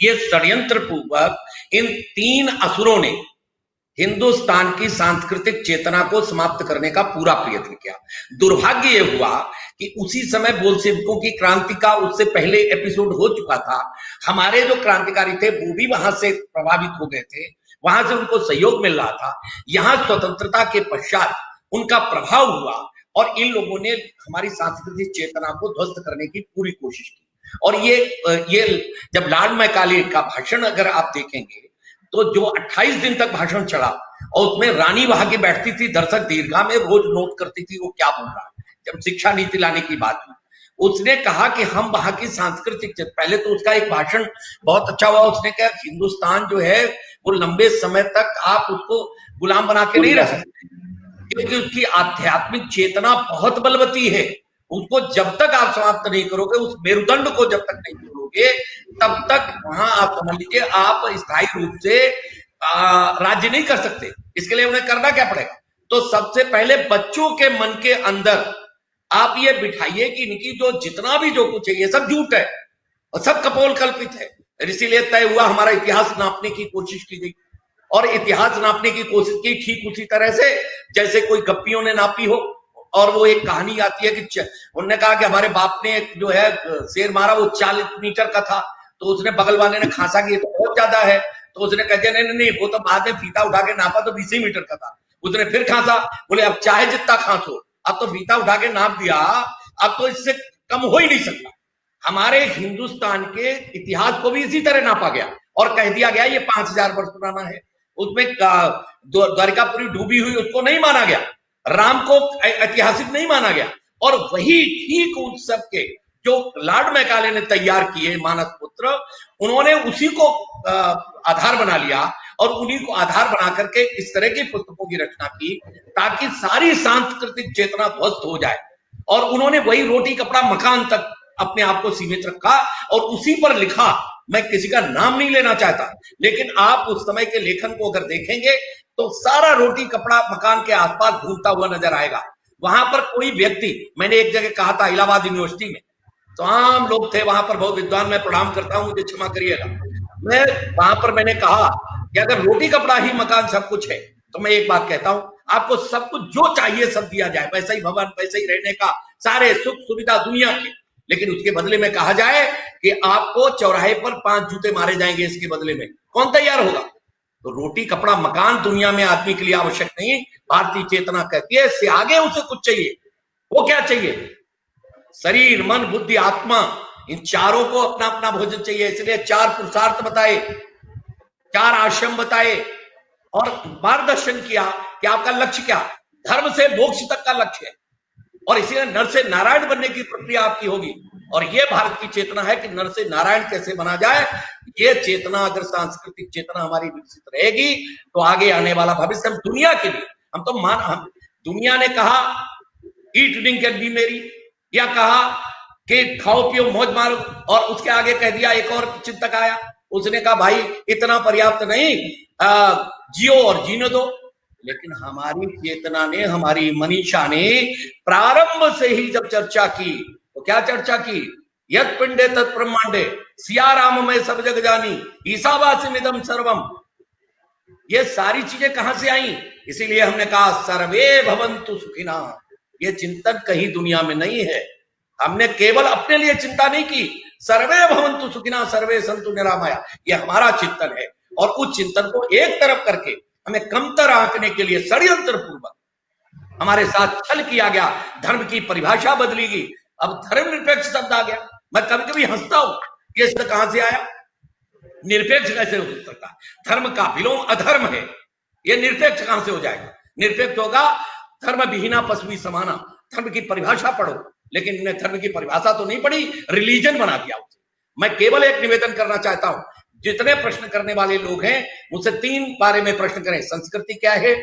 ये षड्यंत्र पूर्वक इन तीन असुरों ने हिंदुस्तान की सांस्कृतिक चेतना को समाप्त करने का पूरा प्रयत्न किया। दुर्भाग्य ये हुआ कि उसी समय बोल्शेविकों की क्रांति का उससे पहले एपिसोड हो चुका था। हमारे जो क्रांतिकारी थे वो भी वहां से प्रभावित हो गए थे, वहां से उनको सहयोग मिल रहा था। यहाँ स्वतंत्रता के पश्चात उनका प्रभाव हुआ और इन लोगों ने हमारी सांस्कृतिक चेतना को ध्वस्त करने की पूरी कोशिश की। और ये जब लॉर्ड मैकाले का भाषण अगर आप देखेंगे तो जो 28 दिन तक भाषण चला और उसमें रानी वहां की बैठती थी, दर्शक दीर्घा में रोज नोट करती थी वो क्या बोल रहा है। जब शिक्षा नीति लाने की बात हुई, उसने कहा कि हम वहां की सांस्कृतिक, पहले तो उसका एक भाषण बहुत अच्छा हुआ। उसने कहा हिंदुस्तान जो है वो लंबे समय तक आप उसको गुलाम बना के नहीं रख सकते, क्योंकि उसकी आध्यात्मिक चेतना बहुत बलवती है।
उसको जब तक आप समाप्त नहीं करोगे, उस मेरुदंड को जब तक नहीं तोड़ोगे, तब तक वहां आप समझ लीजिए आप स्थायी रूप से राज्य नहीं कर सकते। इसके लिए उन्हें करना क्या पड़ेगा? तो सबसे पहले बच्चों के मन के अंदर आप ये बिठाइए कि इनकी जो जितना भी जो कुछ है ये सब झूठ है और सब कपोल कल्पित है। इसीलिए तय हुआ हमारा इतिहास नापने की कोशिश की गई, और इतिहास नापने की कोशिश की ठीक उसी तरह से जैसे कोई गप्पियों ने नापी हो। और वो एक कहानी आती है कि उन्होंने कहा कि हमारे बाप ने जो है शेर मारा, वो 40 मीटर का था, तो उसने बगल वाले ने खांसा कि ये तो बहुत ज्यादा है, तो उसने कह दिया नहीं नहीं, वो तो बाद में फीता उठा के नापा तो 20 मीटर का था। उसने फिर खांसा, बोले अब चाहे जितना खांसो, अब तो फीता उठा के नाप दिया, अब तो इससे कम हो ही नहीं सकता। हमारे हिंदुस्तान के इतिहास को भी इसी तरह नापा गया और कह दिया गया ये 5000 वर्ष पुराना है। उसमें द्वारिकापुरी डूबी हुई उसको नहीं माना गया, राम को ऐतिहासिक नहीं माना गया। और वही ठीक उत्सव के जो लॉर्ड मैकाले ने तैयार किए मानस पुत्र, उन्होंने उसी को आधार बना लिया और उन्हीं को आधार बना करके इस तरह की पुस्तकों की रचना की ताकि सारी सांस्कृतिक चेतना ध्वस्त हो जाए। और उन्होंने वही रोटी कपड़ा मकान तक अपने आप को सीमित रखा और उसी पर लिखा। मैं किसी का नाम नहीं लेना चाहता, लेकिन आप उस समय के लेखन को अगर देखेंगे तो सारा रोटी कपड़ा मकान के आसपास घूमता हुआ नजर आएगा। वहां पर कोई व्यक्ति, मैंने एक जगह कहा था इलाहाबाद यूनिवर्सिटी में, तो आम लोग थे वहां पर, बहुत विद्वान, मैं प्रणाम करता हूं, मुझे क्षमा करिएगा। मैं वहां पर मैंने कहा कि अगर रोटी कपड़ा ही मकान सब कुछ है, तो मैं एक बात कहता हूं, आपको सब कुछ जो चाहिए सब दिया जाए, वैसा ही भवन, वैसे ही रहने का सारे सुख सुविधा दुनिया के, लेकिन उसके बदले में कहा जाए कि आपको चौराहे पर 5 जूते मारे जाएंगे, इसके बदले में कौन तैयार होगा? तो रोटी कपड़ा मकान दुनिया में आदमी के लिए आवश्यक नहीं। भारतीय चेतना कहती है इससे आगे उसे कुछ चाहिए। वो क्या चाहिए? शरीर, मन, बुद्धि, आत्मा, इन चारों को अपना अपना भोजन चाहिए। इसलिए 4 पुरुषार्थ बताए, 4 आश्रम बताए और मार्गदर्शन किया कि आपका लक्ष्य क्या, धर्म से मोक्ष तक का लक्ष्य है। और इसीलिए नर से नारायण बनने की प्रक्रिया आपकी होगी। और ये भारत की चेतना है कि नर से नारायण कैसे बना जाए। ये चेतना, अगर सांस्कृतिक चेतना हमारी विकसित रहेगी तो आगे आने वाला भविष्य हम दुनिया के लिए, हम दुनिया ने कहा ईट ड्रिंक एंड बी मेरी, या कहा कि खाओ पियो मौज मारो, और उसके आगे कह दिया, एक और चिंतक आया, उसने कहा भाई इतना पर्याप्त नहीं, जियो और जीने दो। लेकिन हमारी चेतना ने, हमारी मनीषा ने प्रारंभ से ही जब चर्चा की तो क्या चर्चा की? यत् पिंडे तत् ब्रह्मांडे, सिया राम में सब जग जानी, ईशावासिमिदं सर्वम। ये सारी चीजें कहां से आई? इसीलिए हमने कहा सर्वे भवन्तु सुखिना। ये चिंतन कहीं दुनिया में नहीं है। हमने केवल अपने लिए चिंता नहीं की, सर्वे भवन्तु सुखिना सर्वे सन्तु निरामया, ये हमारा चिंतन है। और उस चिंतन को एक तरफ करके हमें कमतर आंकने के लिए षड्यंत्र पूर्वक हमारे साथ छल किया गया। धर्म की परिभाषा बदली गई, अब धर्मनिरपेक्ष शब्द आ गया। मैं कभी कभी हंसता हूं, ये शब्द कहां से आया? निरपेक्ष कैसे हो सकता है? धर्म का विलोम अधर्म है, ये निरपेक्ष कहां से हो जाएगा? निरपेक्ष होगा धर्म विहीना पशु समाना। धर्म की परिभाषा पढ़ो, लेकिन इन्होंने धर्म की परिभाषा तो नहीं पढ़ी, रिलीजन बना दिया उसे। मैं केवल एक निवेदन करना चाहता हूं, जितने प्रश्न करने वाले लोग हैं मुझसे 3 बारे में प्रश्न करें। संस्कृति क्या है,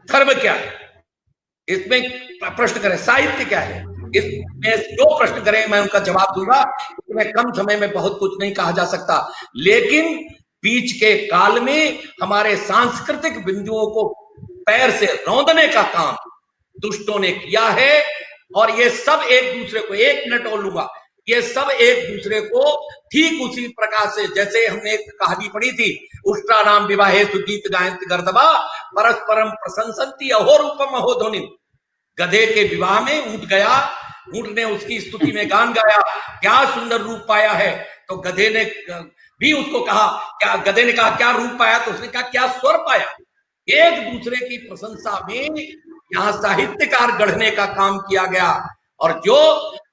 धर्म क्या है, इसमें प्रश्न करें, साहित्य क्या है, इसमें 2 प्रश्न करें, मैं उनका जवाब दूंगा। इतने कम समय में बहुत कुछ नहीं कहा जा सकता, लेकिन बीच के काल में हमारे सांस्कृतिक बिंदुओं को पैर से रौंदने का काम दुष्टों ने किया है। और ये सब एक दूसरे को, 1 मिनट और लूंगा, ये सब एक दूसरे को ठीक उसी प्रकार से, जैसे हमने एक कहानी पढ़ी थी, उष्ट्रा नाम विवाहे सुगीत गायंत गर्दबा परस्परम प्रशंसन्ति अहो रूपम अहो ध्वनि। गधे के विवाह में ऊंट गया, ऊंट ने उसकी स्तुति में गान गाया, क्या सुंदर रूप पाया है। तो गधे ने भी उसको कहा, क्या गधे ने कहा क्या रूप पाया, तो उसने कहा क्या स्वर पाया। एक दूसरे की प्रशंसा में यहाँ साहित्यकार गढ़ने का काम किया गया। और जो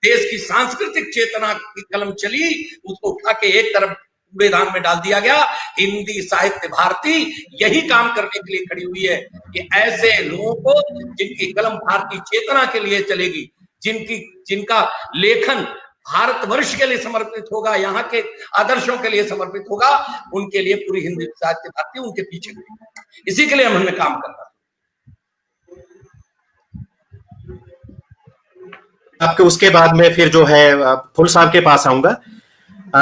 देश की सांस्कृतिक चेतना की कलम चली, उसको उठा के एक तरफ कूड़ेदान में डाल दिया गया। हिंदी साहित्य भारती यही काम करने के लिए खड़ी हुई है कि ऐसे लोगों को, जिनकी कलम भारतीय चेतना के लिए चलेगी, जिनका लेखन भारतवर्ष के लिए समर्पित होगा, यहाँ के आदर्शों के लिए समर्पित होगा, उनके लिए पूरी हिंदी साहित्य भारती उनके पीछे। इसी के लिए हमने काम करना।
आपके उसके बाद में फिर जो है फुल साहब के पास आऊंगा।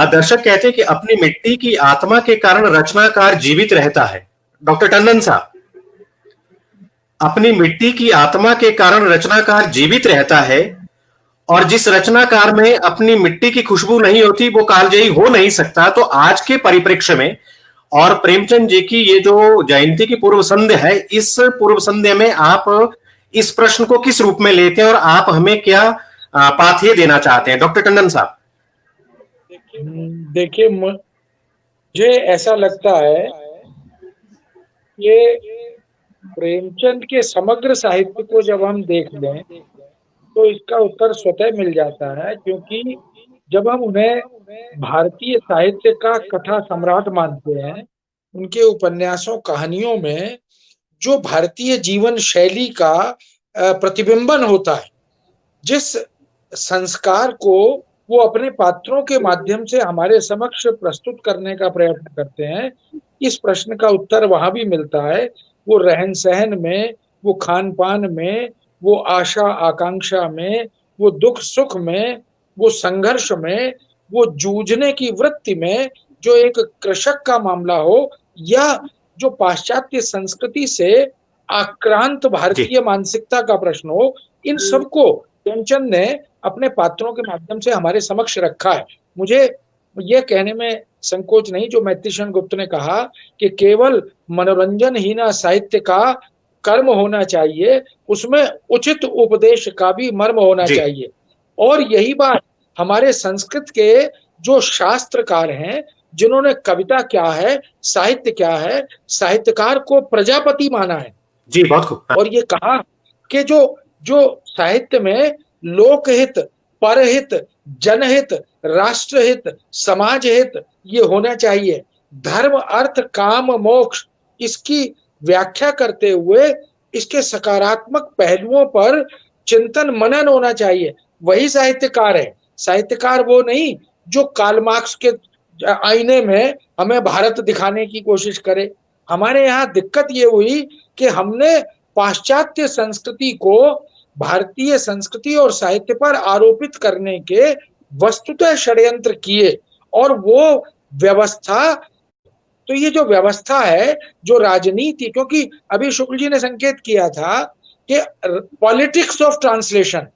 दर्शक कहते हैं कि अपनी मिट्टी की आत्मा के कारण रचनाकार जीवित रहता है। डॉक्टर टंडन साहब, अपनी मिट्टी की आत्मा के कारण रचनाकार जीवित रहता है, और जिस रचनाकार में अपनी मिट्टी की खुशबू नहीं होती वो कालजयी हो नहीं सकता। तो आज के परिप्रेक्ष्य में और प्रेमचंद जी की ये जो जयंती की पूर्व संध्या है, इस पूर्व संध्या में आप इस प्रश्न को किस रूप में लेते हैं और आप हमें क्या पाथेय देना चाहते हैं? डॉक्टर टंडन साहब।
देखिए, मुझे ऐसा लगता है ये प्रेमचंद के समग्र साहित्य को जब हम देख लें तो इसका उत्तर स्वतः मिल जाता है, क्योंकि जब हम उन्हें भारतीय साहित्य का कथा सम्राट मानते हैं, उनके उपन्यासों कहानियों में जो भारतीय जीवन शैली का प्रतिबिंबन होता है, जिस संस्कार को वो अपने पात्रों के माध्यम से हमारे समक्ष प्रस्तुत करने का प्रयत्न करते हैं, इस प्रश्न का उत्तर वहां भी मिलता है। वो रहन सहन में, वो खान पान में, वो आशा आकांक्षा में, वो दुख सुख में, वो संघर्ष में, वो जूझने की वृत्ति में, जो एक कृषक का मामला हो या जो पाश्चात्य संस्कृति से आक्रांत भारतीय मानसिकता का प्रश्न हो, इन सबको प्रेमचंद ने अपने पात्रों के माध्यम से हमारे समक्ष रखा है। मुझे यह कहने में संकोच नहीं जो मैत्रीशरण गुप्त ने कहा कि केवल मनोरंजन ही ना साहित्य का कर्म होना चाहिए, उसमें उचित उपदेश का भी मर्म होना चाहिए। और यही बात हमारे संस्कृत के जो शास्त्रकार हैं, जिन्होंने कविता क्या है, साहित्य क्या है, साहित्यकार को प्रजापति माना है
जी, बहुत खूब।
और ये कहा कि जो साहित्य में लोकहित, परहित, जनहित, राष्ट्रहित, समाज हित ये होना चाहिए। धर्म, अर्थ, काम, मोक्ष, इसकी व्याख्या करते हुए इसके सकारात्मक पहलुओं पर चिंतन मनन होना चाहिए। वही साहित्यकार है। साहित्यकार वो नहीं जो कार्ल मार्क्स के आईने में हमें भारत दिखाने की कोशिश करे। हमारे यहाँ दिक्कत ये हुई कि हमने पाश्चात्य संस्कृति को भारतीय संस्कृति और साहित्य पर आरोपित करने के वस्तुतः षड्यंत्र किए, और वो व्यवस्था, तो ये जो व्यवस्था है, जो राजनीति, क्योंकि अभी शुक्ल जी ने संकेत किया था कि पॉलिटिक्स ऑफ ट्रांसलेशन,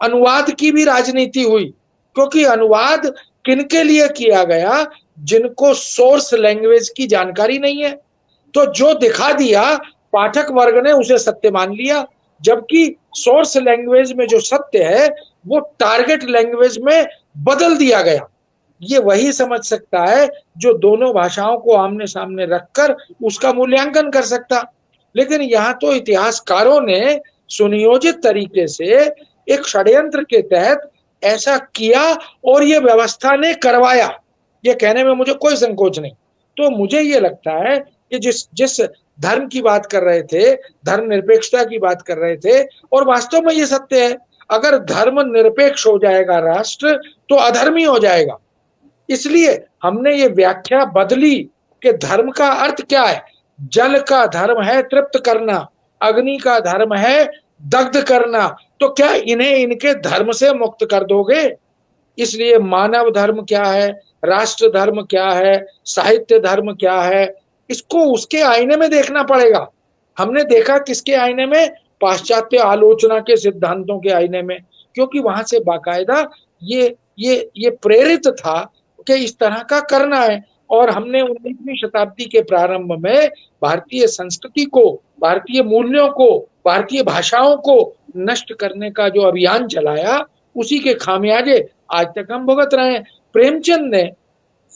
अनुवाद की भी राजनीति हुई, क्योंकि अनुवाद किनके लिए किया गया? जिनको सोर्स लैंग्वेज की जानकारी नहीं है। तो जो दिखा दिया पाठक वर्ग ने उसे सत्य मान लिया, जबकि सोर्स लैंग्वेज में जो सत्य है वो टारगेट लैंग्वेज में बदल दिया गया। ये वही समझ सकता है जो दोनों भाषाओं को आमने सामने रखकर उसका मूल्यांकन कर सकता। लेकिन यहाँ तो इतिहासकारों ने सुनियोजित तरीके से एक षड्यंत्र के तहत ऐसा किया और ये व्यवस्था ने करवाया, ये कहने में मुझे कोई संकोच नहीं। तो मुझे ये लगता है कि जिस धर्म की बात कर रहे थे, धर्मनिरपेक्षता की बात कर रहे थे, और वास्तव में ये सत्य है, अगर धर्म निरपेक्ष हो जाएगा राष्ट्र तो अधर्मी हो जाएगा। इसलिए हमने ये व्याख्या बदली कि धर्म का अर्थ क्या है। जल का धर्म है तृप्त करना, अग्नि का धर्म है दग्ध करना, तो क्या इन्हें इनके धर्म से मुक्त कर दोगे? इसलिए मानव धर्म क्या है, राष्ट्र धर्म क्या है, साहित्य धर्म क्या है, इसको उसके आईने में देखना पड़ेगा। हमने देखा किसके आईने में? पाश्चात्य आलोचना के सिद्धांतों के आईने में, क्योंकि वहां से बाकायदा ये प्रेरित था कि इस तरह का करना है। और हमने 19वीं शताब्दी के प्रारंभ में भारतीय संस्कृति को, भारतीय मूल्यों को, भारतीय भाषाओं को नष्ट करने का जो अभियान चलाया, उसी के खामियाजे आज तक हम भुगत रहे हैं। प्रेमचंद ने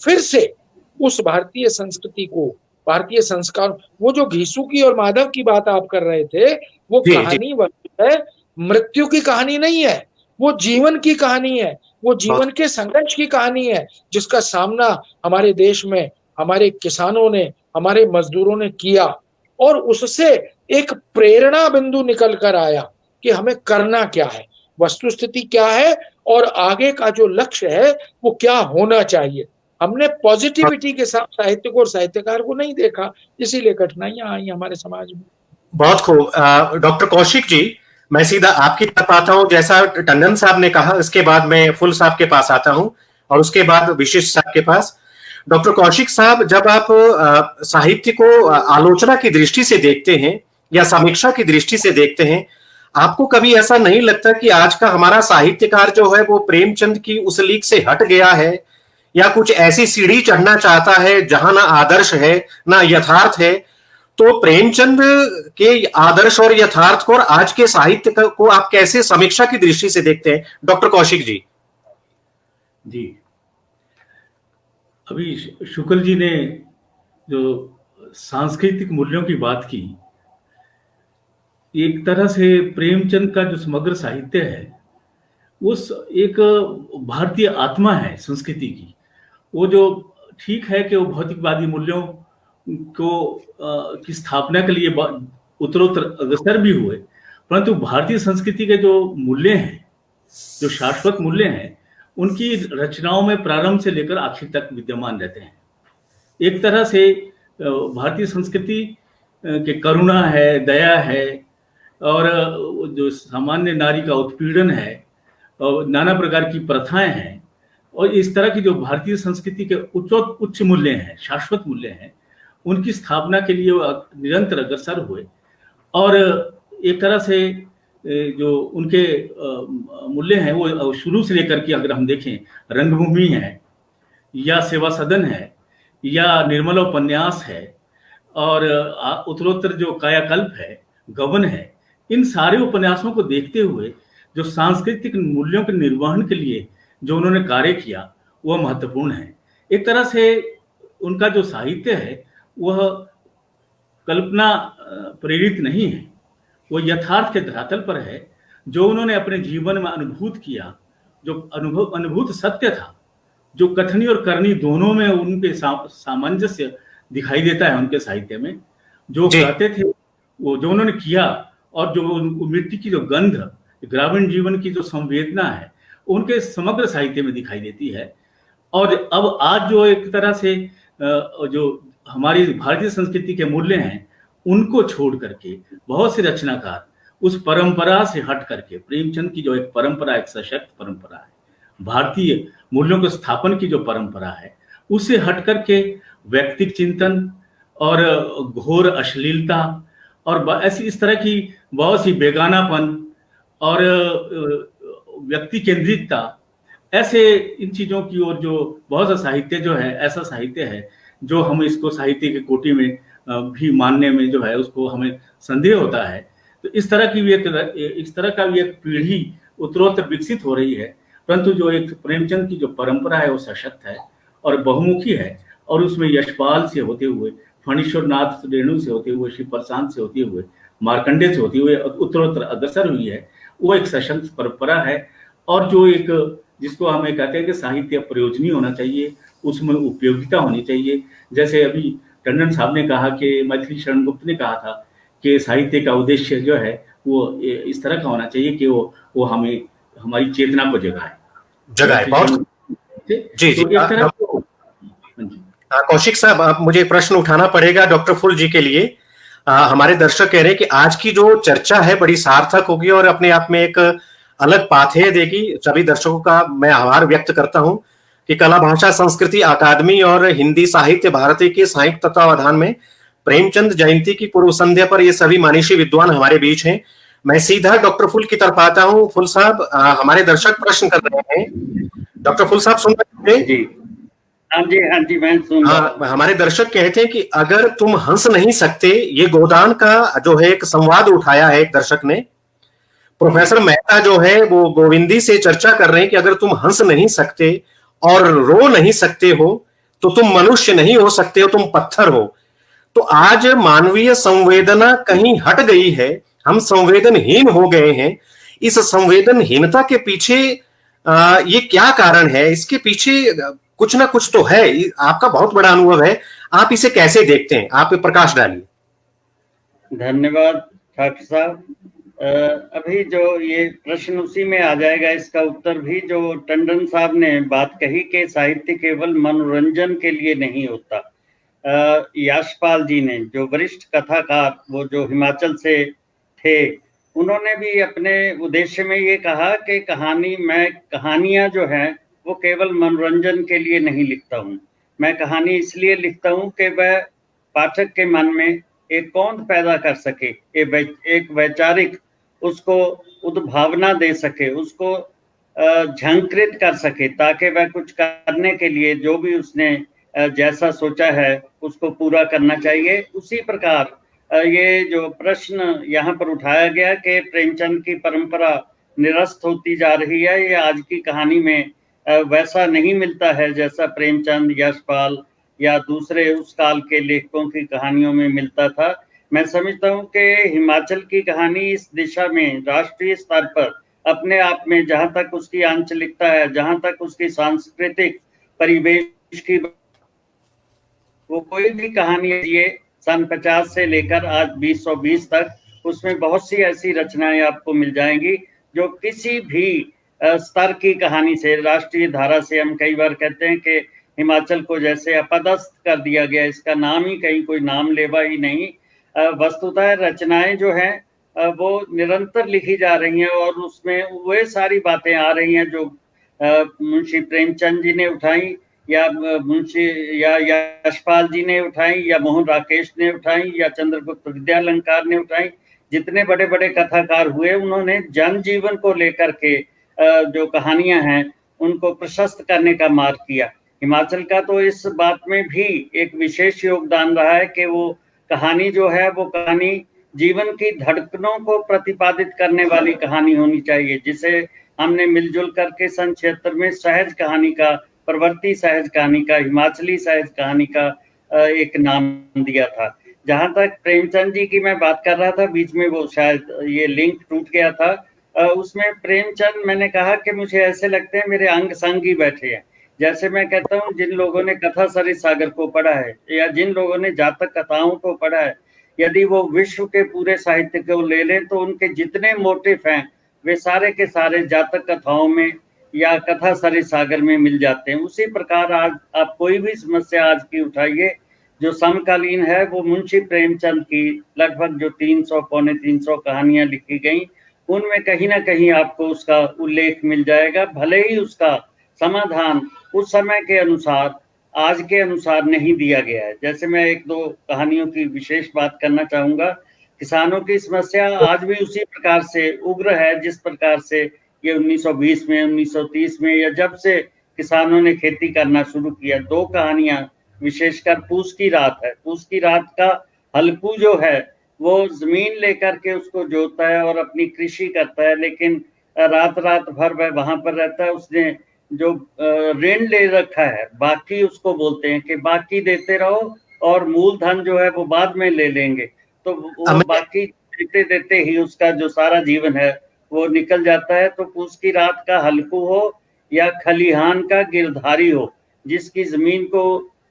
फिर से उस भारतीय संस्कृति को, भारतीय संस्कार, वो जो घीसुकी और माधव की बात आप कर रहे थे, वो कहानी है, मृत्यु की कहानी नहीं है, वो जीवन की कहानी है, वो जीवन के संघर्ष की कहानी है, जिसका सामना हमारे देश में हमारे किसानों ने, हमारे मजदूरों ने किया, और उससे एक प्रेरणा बिंदु निकल कर आया कि हमें करना क्या है, वस्तुस्थिति क्या है और आगे का जो लक्ष्य है वो क्या होना चाहिए। हमने पॉजिटिविटी के साथ साहित्य को और साहित्यकार को नहीं देखा, इसीलिए कठिनाइयां आई हमारे समाज में।
बहुत खूब। डॉक्टर कौशिक जी, मैं सीधा आपकी तरफ आता हूं, जैसा टंडन साहब ने कहा, इसके बाद मैं फुल साहब के पास आता हूं और उसके बाद विशिष्ट साहब के पास। डॉक्टर कौशिक साहब, जब आप साहित्य को आलोचना की दृष्टि से देखते हैं या समीक्षा की दृष्टि से देखते हैं, आपको कभी ऐसा नहीं लगता कि आज का हमारा साहित्यकार जो है वो प्रेमचंद की उस लीक से हट गया है, या कुछ ऐसी सीढ़ी चढ़ना चाहता है जहां ना आदर्श है ना यथार्थ है? तो प्रेमचंद के आदर्श और यथार्थ को और आज के साहित्य को आप कैसे समीक्षा की दृष्टि से देखते हैं, डॉक्टर कौशिक जी?
जी, अभी शुक्ल जी ने जो सांस्कृतिक मूल्यों की बात की, एक तरह से प्रेमचंद का जो समग्र साहित्य है उस एक भारतीय आत्मा है संस्कृति की। वो जो ठीक है कि वो भौतिकवादी मूल्यों को की स्थापना के लिए उत्तरोत्तर अग्रसर भी हुए, परंतु भारतीय संस्कृति के जो मूल्य हैं, जो शाश्वत मूल्य हैं, उनकी रचनाओं में प्रारंभ से लेकर आखिर तक विद्यमान रहते हैं। एक तरह से भारतीय संस्कृति के करुणा है, दया है, और जो सामान्य नारी का उत्पीड़न है, और नाना प्रकार की प्रथाएं हैं, और इस तरह की जो भारतीय संस्कृति के उच्च मूल्य हैं, शाश्वत मूल्य हैं, उनकी स्थापना के लिए निरंतर अग्रसर हुए। और एक तरह से जो उनके मूल्य हैं वो शुरू से लेकर के अगर हम देखें, रंगभूमि है या सेवा सदन है या निर्मल उपन्यास है और उत्तरोत्तर जो कायाकल्प है, गबन है, इन सारे उपन्यासों को देखते हुए जो सांस्कृतिक मूल्यों के निर्वहन के लिए जो उन्होंने कार्य किया वह महत्वपूर्ण है। एक तरह से उनका जो साहित्य है वह कल्पना प्रेरित नहीं है, वो यथार्थ के धरातल पर है, जो उन्होंने अपने जीवन में अनुभूत किया, जो अनुभूत सत्य था, जो कथनी और करनी दोनों में उनके सामंजस्य दिखाई देता है उनके साहित्य में। जो कहते थे वो जो उन्होंने किया, और जो मिट्टी की जो गंध, ग्रामीण जीवन की जो संवेदना है, उनके समग्र साहित्य में दिखाई देती है। और अब आज जो एक तरह से जो हमारी भारतीय संस्कृति के मूल्य हैं, उनको छोड़ करके बहुत से रचनाकार उस परंपरा से हट करके, प्रेमचंद की जो एक परंपरा, एक सशक्त परंपरा है, भारतीय मूल्यों के स्थापन की जो परंपरा है, उससे हट करके व्यक्तिगत चिंतन और घोर अश्लीलता और ऐसी इस तरह की बहुत सी बेगानापन और व्यक्ति केंद्रितता, ऐसे इन चीजों की ओर जो बहुत सा साहित्य जो है, ऐसा साहित्य है जो हम इसको साहित्य की कोटि में भी मानने में जो है उसको हमें संदेह होता है। तो इस तरह का भी एक पीढ़ी उत्तरोत्तर विकसित हो रही है, परंतु जो एक प्रेमचंद की जो परंपरा है वो सशक्त है और बहुमुखी है, और उसमें यशपाल से होते हुए, फणीश्वर नाथ रेणु से होते हुए, शिव प्रशांत से होते हुए, मार्कंडे से होते हुए उत्तरोत्तर अग्रसर हुई है। वो एक सशक्त परंपरा है, और जो एक जिसको हमें कहते हैं कि साहित्य प्रयोजनीय होना चाहिए, उसमें उपयोगिता होनी चाहिए। जैसे अभी टंडन साहब ने कहा कि मैथिली शरण गुप्त ने कहा था कि साहित्य का उद्देश्य जो है वो इस तरह का होना चाहिए कि वो हमें हमारी चेतना को जगाए।
कौशिक साहब, आप मुझे प्रश्न उठाना पड़ेगा डॉक्टर फुल जी के लिए। हमारे दर्शक कह रहे हैं कि आज की जो चर्चा है बड़ी सार्थक होगी और अपने आप में एक अलग पाथेय देगी। सभी दर्शकों का मैं आभार व्यक्त करता हूं कि कला भाषा संस्कृति अकादमी और हिंदी साहित्य भारती के संयुक्त तत्वावधान में प्रेमचंद जयंती की पूर्व संध्या पर ये सभी मानसी विद्वान हमारे बीच हैं। मैं सीधा डॉक्टर फुल की तरफ आता हूं। फुल साहब, हमारे दर्शक प्रश्न कर रहे हैं। डॉक्टर फुल साहब सुन रहे हैं?
जी हाँ जी मैं सुन रहा हूं।
हमारे दर्शक कहते हैं कि अगर तुम हंस नहीं सकते, ये गोदान का जो है एक संवाद उठाया है एक दर्शक ने। प्रोफेसर मेहता जो है वो गोविंदी से चर्चा कर रहे हैं कि अगर तुम हंस नहीं सकते और रो नहीं सकते हो तो तुम मनुष्य नहीं हो सकते हो, तुम पत्थर हो। तो आज मानवीय संवेदना कहीं हट गई है, हम संवेदनहीन हो गए हैं। इस संवेदनहीनता के पीछे ये क्या कारण है? इसके पीछे कुछ ना कुछ तो है। आपका बहुत बड़ा अनुभव है, आप इसे कैसे देखते हैं? आप प्रकाश डालिए।
धन्यवाद ठाकुर साहब। अभी जो ये प्रश्न उसी में आ जाएगा, इसका उत्तर भी जो टंडन साहब ने बात कही कि साहित्य केवल मनोरंजन के लिए नहीं होता। यशपाल जी ने, जो वरिष्ठ कथाकार, वो जो हिमाचल से थे, उन्होंने भी अपने उद्देश्य में ये कहा कि कहानियां जो हैं वो केवल मनोरंजन के लिए नहीं लिखता हूँ। मैं कहानी इसलिए लिखता हूँ कि वह पाठक के मन में एक कौंध पैदा कर सके, एक वैचारिक उसको उद्भावना दे सके, उसको झंकृत कर सके, ताकि वह कुछ करने के लिए जो भी उसने जैसा सोचा है उसको पूरा करना चाहिए। उसी प्रकार ये जो प्रश्न यहाँ पर उठाया गया कि प्रेमचंद की परंपरा निरस्त होती जा रही है, ये आज की कहानी में वैसा नहीं मिलता है जैसा प्रेमचंद, यशपाल या दूसरे उस काल के लेखकों की कहानियों में मिलता था। मैं समझता हूँ कि हिमाचल की कहानी इस दिशा में राष्ट्रीय स्तर पर अपने आप में, जहाँ तक उसकी आंचलिकता है, जहाँ तक उसकी सांस्कृतिक परिवेश की, वो कोई भी कहानी ये सन 50 से लेकर आज 2020 तक, उसमें बहुत सी ऐसी रचनाएं आपको मिल जाएंगी जो किसी भी स्तर की कहानी से, राष्ट्रीय धारा से, हम कई बार कहते हैं कि हिमाचल को जैसे अपदस्थ कर दिया गया, इसका नाम ही कहीं कोई नाम लेवा ही नहीं। वस्तुतः रचनाएं जो हैं वो निरंतर लिखी जा रही हैं और उसमें वे सारी बातें आ रही हैं जो मुंशी प्रेमचंद जी ने उठाई, या मुंशी या यशपाल जी ने उठाई, या मोहन राकेश ने उठाई, या चंद्रगुप्त विद्यालंकार ने उठाई। जितने बड़े बड़े कथाकार हुए, उन्होंने जनजीवन को लेकर के जो कहानियां हैं उनको प्रशस्त करने का मार्ग किया। हिमाचल का तो इस बात में भी एक विशेष योगदान रहा है कि वो कहानी जो है वो कहानी जीवन की धड़कनों को प्रतिपादित करने वाली कहानी होनी चाहिए, जिसे हमने मिलजुल करके सन 76 में सहज कहानी का, प्रवृत्ति सहज कहानी का, हिमाचली सहज कहानी का एक नाम दिया था। जहां तक प्रेमचंद जी की मैं बात कर रहा था, बीच में वो शायद ये लिंक टूट गया था, उसमें प्रेमचंद, मैंने कहा कि मुझे ऐसे लगते हैं मेरे अंग संग ही बैठे हैं। जैसे मैं कहता हूँ, जिन लोगों ने कथा सरित सागर को पढ़ा है या जिन लोगों ने जातक कथाओं को पढ़ा है, यदि वो विश्व के पूरे साहित्य को ले लें तो उनके जितने मोटिव हैं वे सारे के सारे जातक कथाओं में या कथा सरित सागर में मिल जाते हैं। उसी प्रकार आज आप कोई भी समस्या आज की उठाइए जो समकालीन है, वो मुंशी प्रेमचंद की लगभग जो 300 पौने 300 कहानियां लिखी गई, उनमें कहीं ना कहीं आपको उसका उल्लेख मिल जाएगा। भले ही उसका समाधान उस समय के अनुसार, आज के अनुसार नहीं दिया गया है। जैसे मैं एक दो कहानियों की विशेष बात करना चाहूंगा। किसानों की समस्या आज भी उसी प्रकार से उग्र है जिस प्रकार से ये 1920 में, 1930 में, या जब से किसानों ने खेती करना शुरू किया। दो कहानियां विशेषकर पूस की रात है। पूस की रात का हल्कू जो है वो जमीन लेकर के उसको जोतता है और अपनी कृषि करता है, लेकिन रात रात भर वह वहां पर रहता है। उसने जो ऋण ले रखा है, बाकी उसको बोलते हैं कि बाकी देते रहो और मूलधन जो है वो बाद में ले लेंगे। तो वो बाकी देते देते ही उसका जो सारा जीवन है वो निकल जाता है। तो पूस की रात का हल्कू हो या खलिहान का गिरधारी हो, जिसकी जमीन को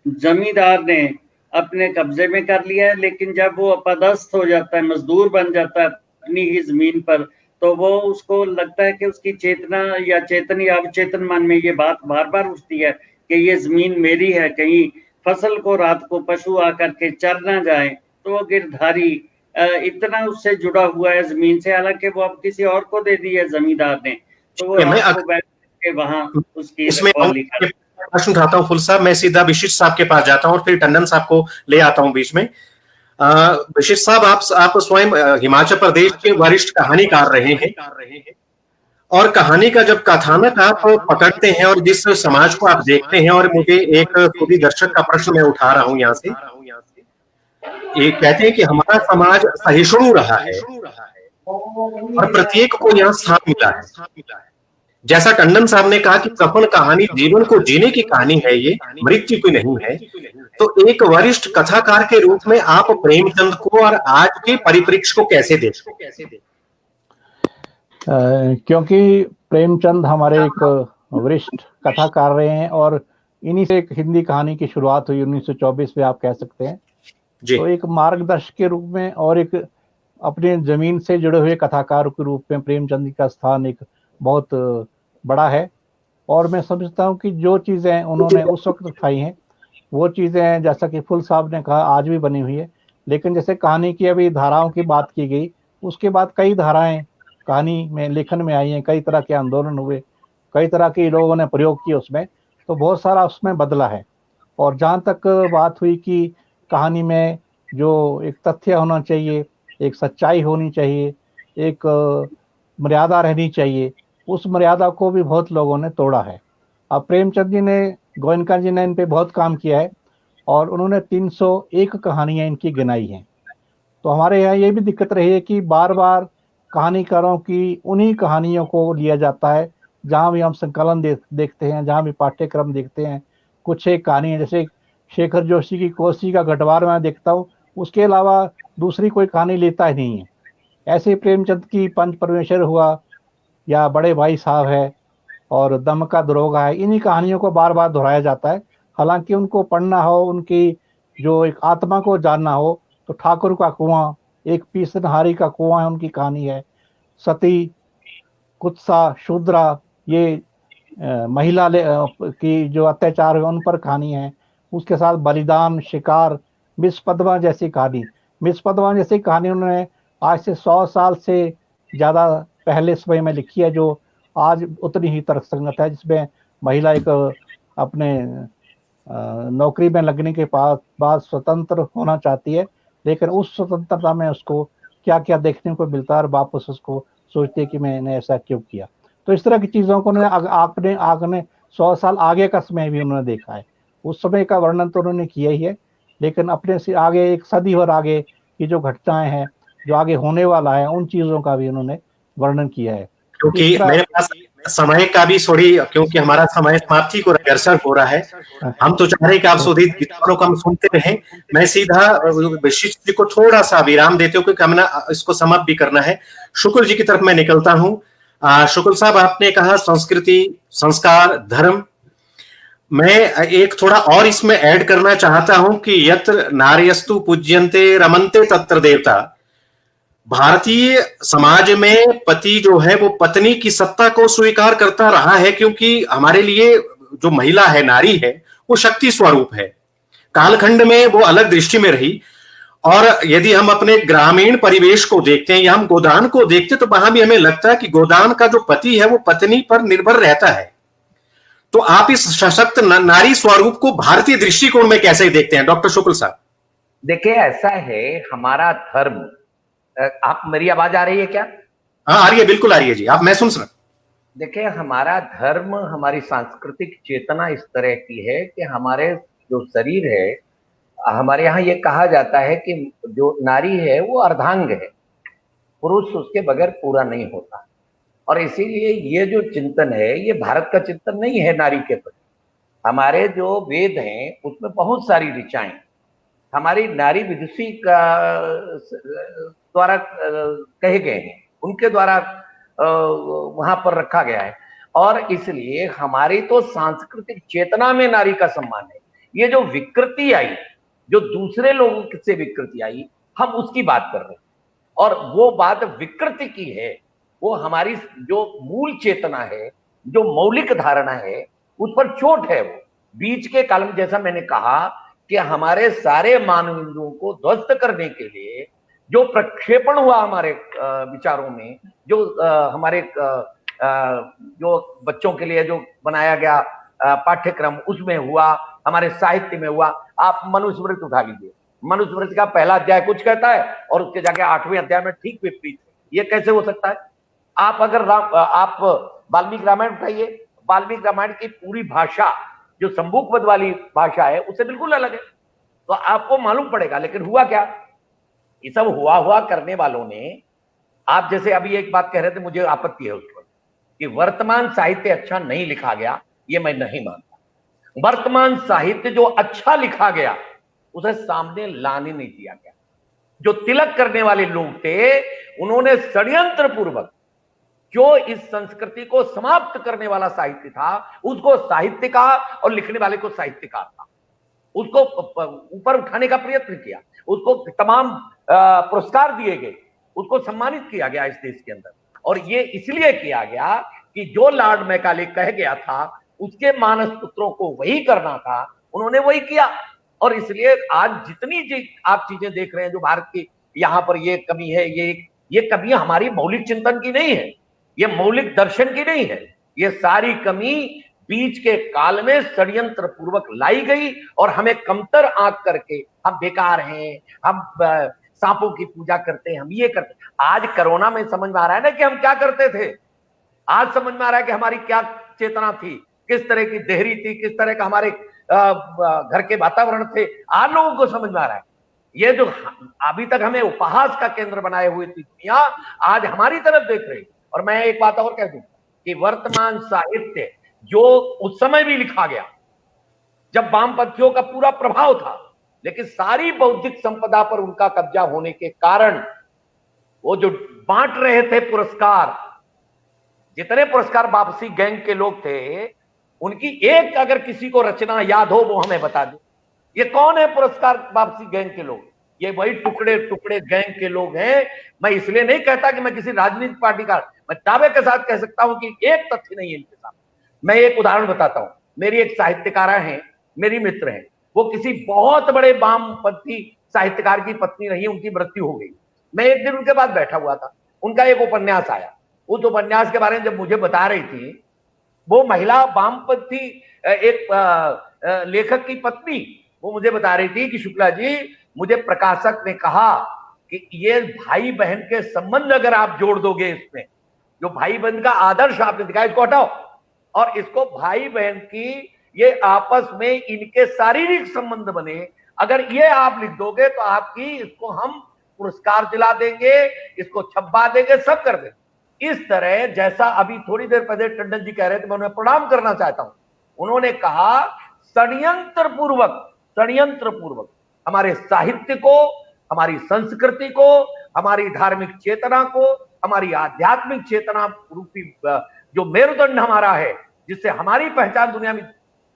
जमींदार ने अपने कब्जे में कर लिया है, लेकिन जब वो अपदस्थ हो जाता है, मजदूर बन जाता है अपनी ही जमीन पर, तो वो उसको लगता है कि उसकी चेतना या चेतन या अवचेतन मन में ये बात बार बार उठती है कि ये जमीन मेरी है, कहीं फसल को रात को पशु आकर के चर ना जाए। तो वो गिरधारी इतना उससे जुड़ा हुआ है जमीन से, हालांकि वो अब किसी और को दे दी है जमींदार ने। तो वो रात को बैठ के वहां उसकी
प्रश्न उठाता हूँ फुल साहब, मैं सीधा विशिष्ट साहब के पास जाता हूँ और फिर टंडन साहब को ले आता हूँ बीच में। विशिष्ट साहब, आप स्वयं हिमाचल प्रदेश के वरिष्ठ कहानीकार रहे हैं, और कहानी का जब कथानक आप पकड़ते हैं और जिस समाज को आप देखते हैं, और मुझे एक खुद ही दर्शक का प्रश्न मैं उठा रहा हूं यहाँ से, ये कहते हैं कि हमारा समाज सहिष्णु रहा है और प्रत्येक को यहाँ स्थान मिला है। जैसा टंडन साहब ने कहा कि कफन कहानी जीवन को जीने की कहानी है, ये मृत्यु की नहीं है। तो एक वरिष्ठ कथाकार के रूप में आप प्रेमचंद को और आज के परिप्रेक्ष्य को कैसे देखते?
क्योंकि प्रेमचंद हमारे एक वरिष्ठ कथाकार रहे हैं और इन्हीं से एक हिंदी कहानी की शुरुआत हुई 1924 में, आप कह सकते हैं। तो एक मार्गदर्शक के रूप में और एक अपने जमीन से जुड़े हुए कथाकार के रूप में प्रेमचंद का स्थान एक बहुत बड़ा है। और मैं समझता हूँ कि जो चीज़ें उन्होंने उस वक्त उठाई हैं वो चीज़ें, जैसा कि फुल साहब ने कहा, आज भी बनी हुई है। लेकिन जैसे कहानी की अभी धाराओं की बात की गई, उसके बाद कई धाराएं कहानी में लेखन में आई हैं, कई तरह के आंदोलन हुए, कई तरह के लोगों ने प्रयोग किए उसमें, तो बहुत सारा उसमें बदला है। और जहाँ तक बात हुई कि कहानी में जो एक तथ्य होना चाहिए, एक सच्चाई होनी चाहिए, एक मर्यादा रहनी चाहिए, उस मर्यादा को भी बहुत लोगों ने तोड़ा है। अब प्रेमचंद जी ने, गोयनका जी ने इन पे बहुत काम किया है और उन्होंने 301 कहानियां इनकी गिनाई हैं। तो हमारे यहाँ ये भी दिक्कत रही है कि बार बार कहानीकारों की उन्हीं कहानियों को लिया जाता है। जहाँ भी हम संकलन देखते हैं, जहाँ भी पाठ्यक्रम देखते हैं, कुछ एक कहानी है, जैसे शेखर जोशी की कोसी का गठवार मैं देखता हूँ, उसके अलावा दूसरी कोई कहानी लेता ही नहीं है। ऐसे प्रेमचंद की पंच परमेश्वर हुआ, या बड़े भाई साहब है, और दम का दरोगा है, इन्हीं कहानियों को बार बार दोहराया जाता है। हालांकि उनको पढ़ना हो, उनकी जो एक आत्मा को जानना हो, तो ठाकुर का कुआं, एक पीसनहारी का कुआं है, उनकी कहानी है। सती, कुत्सा, शूद्रा, ये महिला की जो अत्याचार है उन पर कहानी है। उसके साथ बलिदान, शिकार, मिस पद्मा जैसी कहानी। मिस पद्मा जैसी कहानी उन्होंने आज से 100 साल से ज़्यादा पहले समय में लिखी है, जो आज उतनी ही तर्कसंगत है, जिसमें महिला एक अपने नौकरी में लगने के बाद स्वतंत्र होना चाहती है, लेकिन उस स्वतंत्रता में उसको क्या क्या देखने को मिलता है और वापस उसको सोचती है कि मैंने ऐसा क्यों किया। तो इस तरह की चीज़ों को आपने 100 साल आगे का समय भी उन्होंने देखा है। उस समय का वर्णन तो उन्होंने किया ही है, लेकिन अपने से आगे एक सदी और आगे की जो घटनाएं हैं, जो आगे होने वाला है, उन चीज़ों का भी उन्होंने वर्णन किया है।
क्योंकि मेरे पास समय का भी थोड़ी, क्योंकि हमारा समय समाप्ति को अग्रसर हो रहा है, हम तो चाह रहे हैं कि आप सुधीर गीतावलों को हम सुनते रहें। मैं सीधा वशिष्ठ जी को थोड़ा सा विराम देते हुए, क्योंकि हमें इसको समाप्त भी करना है, शुक्ल जी की तरफ मैं निकलता हूँ। शुक्ल साहब, आपने कहा संस्कृति, संस्कार, धर्म। मैं एक थोड़ा और इसमें ऐड करना चाहता हूं कि यत्र नार्यस्तु पूज्यन्ते रमन्ते तत्र देवता। भारतीय समाज में पति जो है वो पत्नी की सत्ता को स्वीकार करता रहा है, क्योंकि हमारे लिए जो महिला है, नारी है, वो शक्ति स्वरूप है। कालखंड में वो अलग दृष्टि में रही। और यदि हम अपने ग्रामीण परिवेश को देखते हैं या हम गोदान को देखते हैं, तो वहां भी हमें लगता है कि गोदान का जो पति है वो पत्नी पर निर्भर रहता है। तो आप इस सशक्त नारी स्वरूप को भारतीय दृष्टिकोण में कैसे देखते हैं, डॉक्टर शुक्ल साहब?
देखिए, ऐसा है, हमारा धर्म, आप, मेरी आवाज आ रही है क्या?
हाँ, आ रही है, बिल्कुल आ रही है जी, आप, मैं सुन रहा।
देखिए, हमारा धर्म, हमारी सांस्कृतिक चेतना इस तरह की है कि हमारे जो शरीर है, हमारे यहाँ ये कहा जाता है कि जो नारी है वो अर्धांग है, पुरुष उसके बगैर पूरा नहीं होता। और इसीलिए ये जो चिंतन है, ये भारत का चिंतन नहीं है नारी के प्रति। हमारे जो वेद हैं उसमें बहुत सारी ऋचाएं हमारी नारी विदुषी का द्वारा कहे गए हैं, उनके द्वारा वहां पर रखा गया है। और इसलिए हमारी तो सांस्कृतिक चेतना में नारी का सम्मान है। ये जो विकृति आई, जो दूसरे लोगों से विकृति आई, हम उसकी बात कर रहे हैं। और वो बात विकृति की है, वो हमारी जो मूल चेतना है, जो मौलिक धारणा है, उस पर चोट है। वो बीच के काल में, जैसा मैंने कहा कि हमारे सारे मानव इंद्रियों को ध्वस्त करने के लिए जो प्रक्षेपण हुआ हमारे विचारों में, जो हमारे जो बच्चों के लिए जो बनाया गया पाठ्यक्रम, उसमें हुआ, हमारे साहित्य में हुआ। आप मनुस्मृति उठा लीजिए, मनुस्मृति का पहला अध्याय कुछ कहता है और उसके जाके 8वें अध्याय में ठीक विपरीत है। ये कैसे हो सकता है? आप अगर आप वाल्मीकि रामायण उठाइए, वाल्मीकि रामायण की पूरी भाषा जो संबूकवध वाली भाषा है उससे बिल्कुल अलग है, तो आपको मालूम पड़ेगा। लेकिन हुआ क्या, ये सब हुआ करने वालों ने, आप जैसे अभी एक बात कह रहे थे, मुझे आपत्ति है उस पर कि वर्तमान साहित्य अच्छा नहीं लिखा गया, ये मैं नहीं मानता। वर्तमान साहित्य जो अच्छा लिखा गया उसे सामने लाने नहीं दिया गया। जो तिलक करने वाले लोग थे, उन्होंने षड्यंत्र पूर्वक जो इस संस्कृति को समाप्त करने वाला साहित्य था, उसको साहित्य कहा और लिखने वाले को साहित्यकार था। उसको ऊपर उठाने का प्रयत्न किया, उसको तमाम पुरस्कार दिए गए, उसको सम्मानित किया गया इस देश के अंदर। और ये इसलिए किया गया कि जो लॉर्ड मैकाले कह गया था, उसके मानस पुत्रों को वही करना था, उन्होंने वही किया। और इसलिए आज जितनी आप चीजें देख रहे हैं जो भारत की यहाँ पर ये कमी है, ये
ये कमी हमारी मौलिक चिंतन की नहीं है, ये मौलिक दर्शन की नहीं है, ये सारी कमी बीच के काल में षड्यंत्र पूर्वक लाई गई और हमें कमतर आंक करके हम बेकार हैं, हम सांपों की पूजा करते हैं, हम ये करते हैं। आज कोरोना में समझ में आ रहा है ना कि हम क्या करते थे, आज समझ में आ रहा है कि हमारी क्या चेतना थी, किस तरह की देहरी थी, किस तरह का हमारे घर के वातावरण थे, आज लोगों को समझ में आ रहा है। ये जो अभी तक हमें उपहास का केंद्र बनाए हुए थी दुनिया, आज हमारी तरफ देख रही। और मैं एक बात और कह दूं कि वर्तमान साहित्य जो उस समय भी लिखा गया जब वामपंथियों का पूरा प्रभाव था, लेकिन सारी बौद्धिक संपदा पर उनका कब्जा होने के कारण वो जो बांट रहे थे पुरस्कार, जितने पुरस्कार वापसी गैंग के लोग थे, उनकी एक अगर किसी को रचना याद हो वो हमें बता दे। ये कौन है पुरस्कार वापसी गैंग के लोग? ये वही टुकड़े टुकड़े गैंग के लोग हैं। मैं इसलिए नहीं कहता कि मैं किसी राजनीतिक पार्टी का, मैं दावे के साथ कह सकता हूं कि एक तथ्य नहीं है इनके साथ। मैं एक उदाहरण बताता हूं। मेरी एक साहित्यकारा है, मेरी मित्र है, वो किसी बहुत बड़े वामपंथी साहित्यकार की पत्नी रही, उनकी मृत्यु हो गई। मैं एक दिन उनके पास बैठा हुआ था, उनका एक उपन्यास आया। उस उपन्यास के बारे में जब मुझे बता रही थी, वो महिला वामपंथी एक लेखक की पत्नी, वो मुझे बता रही थी कि शुक्ला जी, मुझे प्रकाशक ने कहा कि ये भाई बहन के संबंध अगर आप जोड़ दोगे, इसमें जो भाई बहन का आदर्श आपने दिखाया, इसको हटाओ और इसको भाई बहन की ये आपस में इनके शारीरिक संबंध बने, अगर ये आप लिख दोगे तो आपकी इसको हम पुरस्कार दिला देंगे, इसको छपवा देंगे, सब कर देंगे। इस तरह जैसा अभी थोड़ी देर पहले टंडन जी कह रहे थे, मैं उन्हें प्रणाम करना चाहता हूं। उन्होंने कहा षड्यंत्र पूर्वक हमारे साहित्य को, हमारी संस्कृति को, हमारी धार्मिक चेतना को, हमारी आध्यात्मिक चेतना रूपी जो मेरुदंड हमारा है, जिससे हमारी पहचान दुनिया में,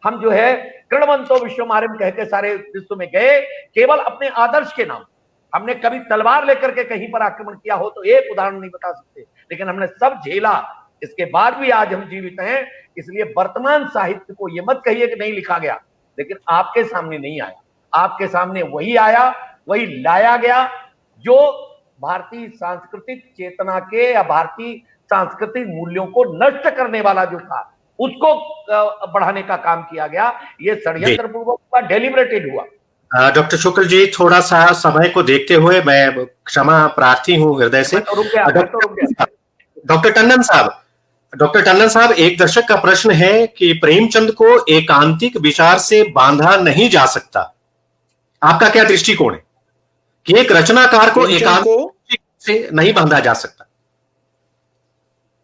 हम जो है कृणवंतो विश्वमार्यम कह के सारे विश्व में गए, केवल अपने आदर्श के नाम। हमने कभी तलवार लेकर के कहीं पर आक्रमण किया हो तो एक उदाहरण नहीं बता सकते, लेकिन हमने सब झेला, इसके बाद भी आज हम जीवित हैं। इसलिए वर्तमान साहित्य को ये मत कहिए कि नहीं लिखा गया, लेकिन आपके सामने नहीं आया, आपके सामने वही आया, वही लाया गया जो भारतीय सांस्कृतिक चेतना के या भारतीय सांस्कृतिक मूल्यों को नष्ट करने वाला जो था, उसको बढ़ाने का काम किया गया। ये षड्यंत्र पूर्वक हुआ, डेलिबरेटेड हुआ।
डॉक्टर शुक्ल जी, थोड़ा सा समय को देखते हुए मैं क्षमा प्रार्थी हूं हृदय से। डॉक्टर टंडन साहब, एक दर्शक का प्रश्न है कि प्रेमचंद को एकांतिक विचार से बांधा नहीं जा सकता, आपका क्या दृष्टिकोण है कि एक रचनाकार को एकांतिक से नहीं बांधा जा सकता?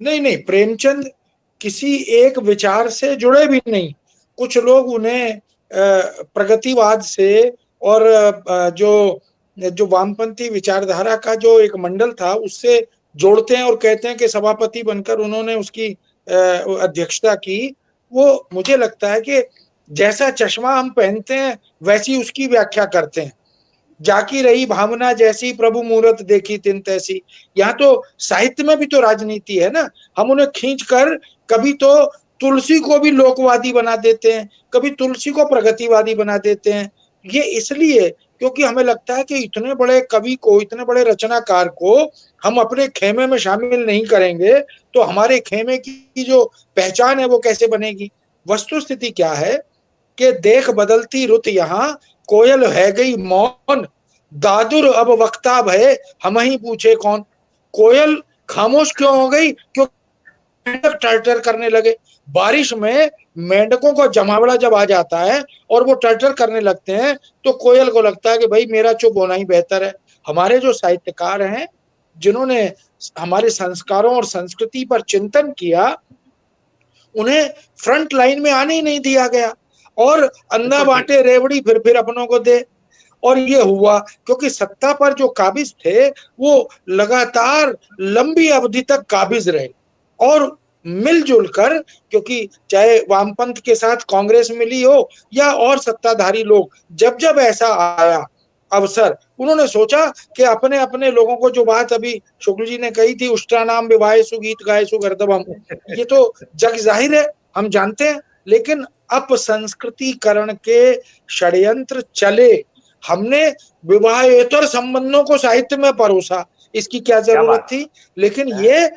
नहीं, प्रेमचंद किसी एक विचार से जुड़े भी नहीं। कुछ लोग उन्हें प्रगतिवाद से और जो वामपंथी विचारधारा का जो एक मंडल था उससे जोड़ते हैं और कहते हैं कि सभापति बनकर उन्होंने उसकी अध्यक्षता की। वो मुझे लगता है कि जैसा चश्मा हम पहनते हैं वैसी उसकी व्याख्या करते हैं। जाकी रही भावना जैसी, प्रभु मूरत देखी तिन तैसी। यहाँ तो साहित्य में भी तो राजनीति है ना। हम उन्हें खींच कर कभी तो तुलसी को भी लोकवादी बना देते हैं, कभी तुलसी को प्रगतिवादी बना देते हैं। ये इसलिए क्योंकि हमें लगता है कि इतने बड़े कवि को, इतने बड़े रचनाकार को हम अपने खेमे में शामिल नहीं करेंगे तो हमारे खेमे की जो पहचान है वो कैसे बनेगी। वस्तु स्थिति क्या है कि देख बदलती रुत यहाँ, कोयल है गई मौन, दादुर अब वक्ता भय, हम ही पूछे कौन। कोयल खामोश क्यों हो गई? क्योंकि मेंढक टर्टर करने लगे। बारिश में मेंढकों को जमावड़ा जब आ जाता है और वो टर्टर करने लगते हैं तो कोयल को लगता है कि भाई मेरा चुप होना ही बेहतर है। हमारे जो साहित्यकार हैं जिन्होंने हमारे संस्कारों और संस्कृति पर चिंतन किया, उन्हें फ्रंट लाइन में आने ही नहीं दिया गया और अंधा बांटे रेवड़ी फिर अपनों को दे। और ये हुआ क्योंकि सत्ता पर जो काबिज थे वो लगातार लंबी अवधि तक काबिज रहे और मिलजुल कर, क्योंकि चाहे वामपंथ के साथ कांग्रेस मिली हो या और सत्ताधारी लोग, जब जब ऐसा आया अवसर, उन्होंने सोचा कि अपने अपने लोगों को, जो बात अभी शुक्ल जी ने कही थी, उष्ट्रा नाम विवाह सुगीत गाय सुगर्दभम, ये तो जग जाहिर है, हम जानते हैं। लेकिन अपसंस्कृतिकरण के षड्यंत्र चले। हमने विवाहेतर संबंधों को साहित्य में परोसा इसकी क्या जरूरत थी, लेकिन ये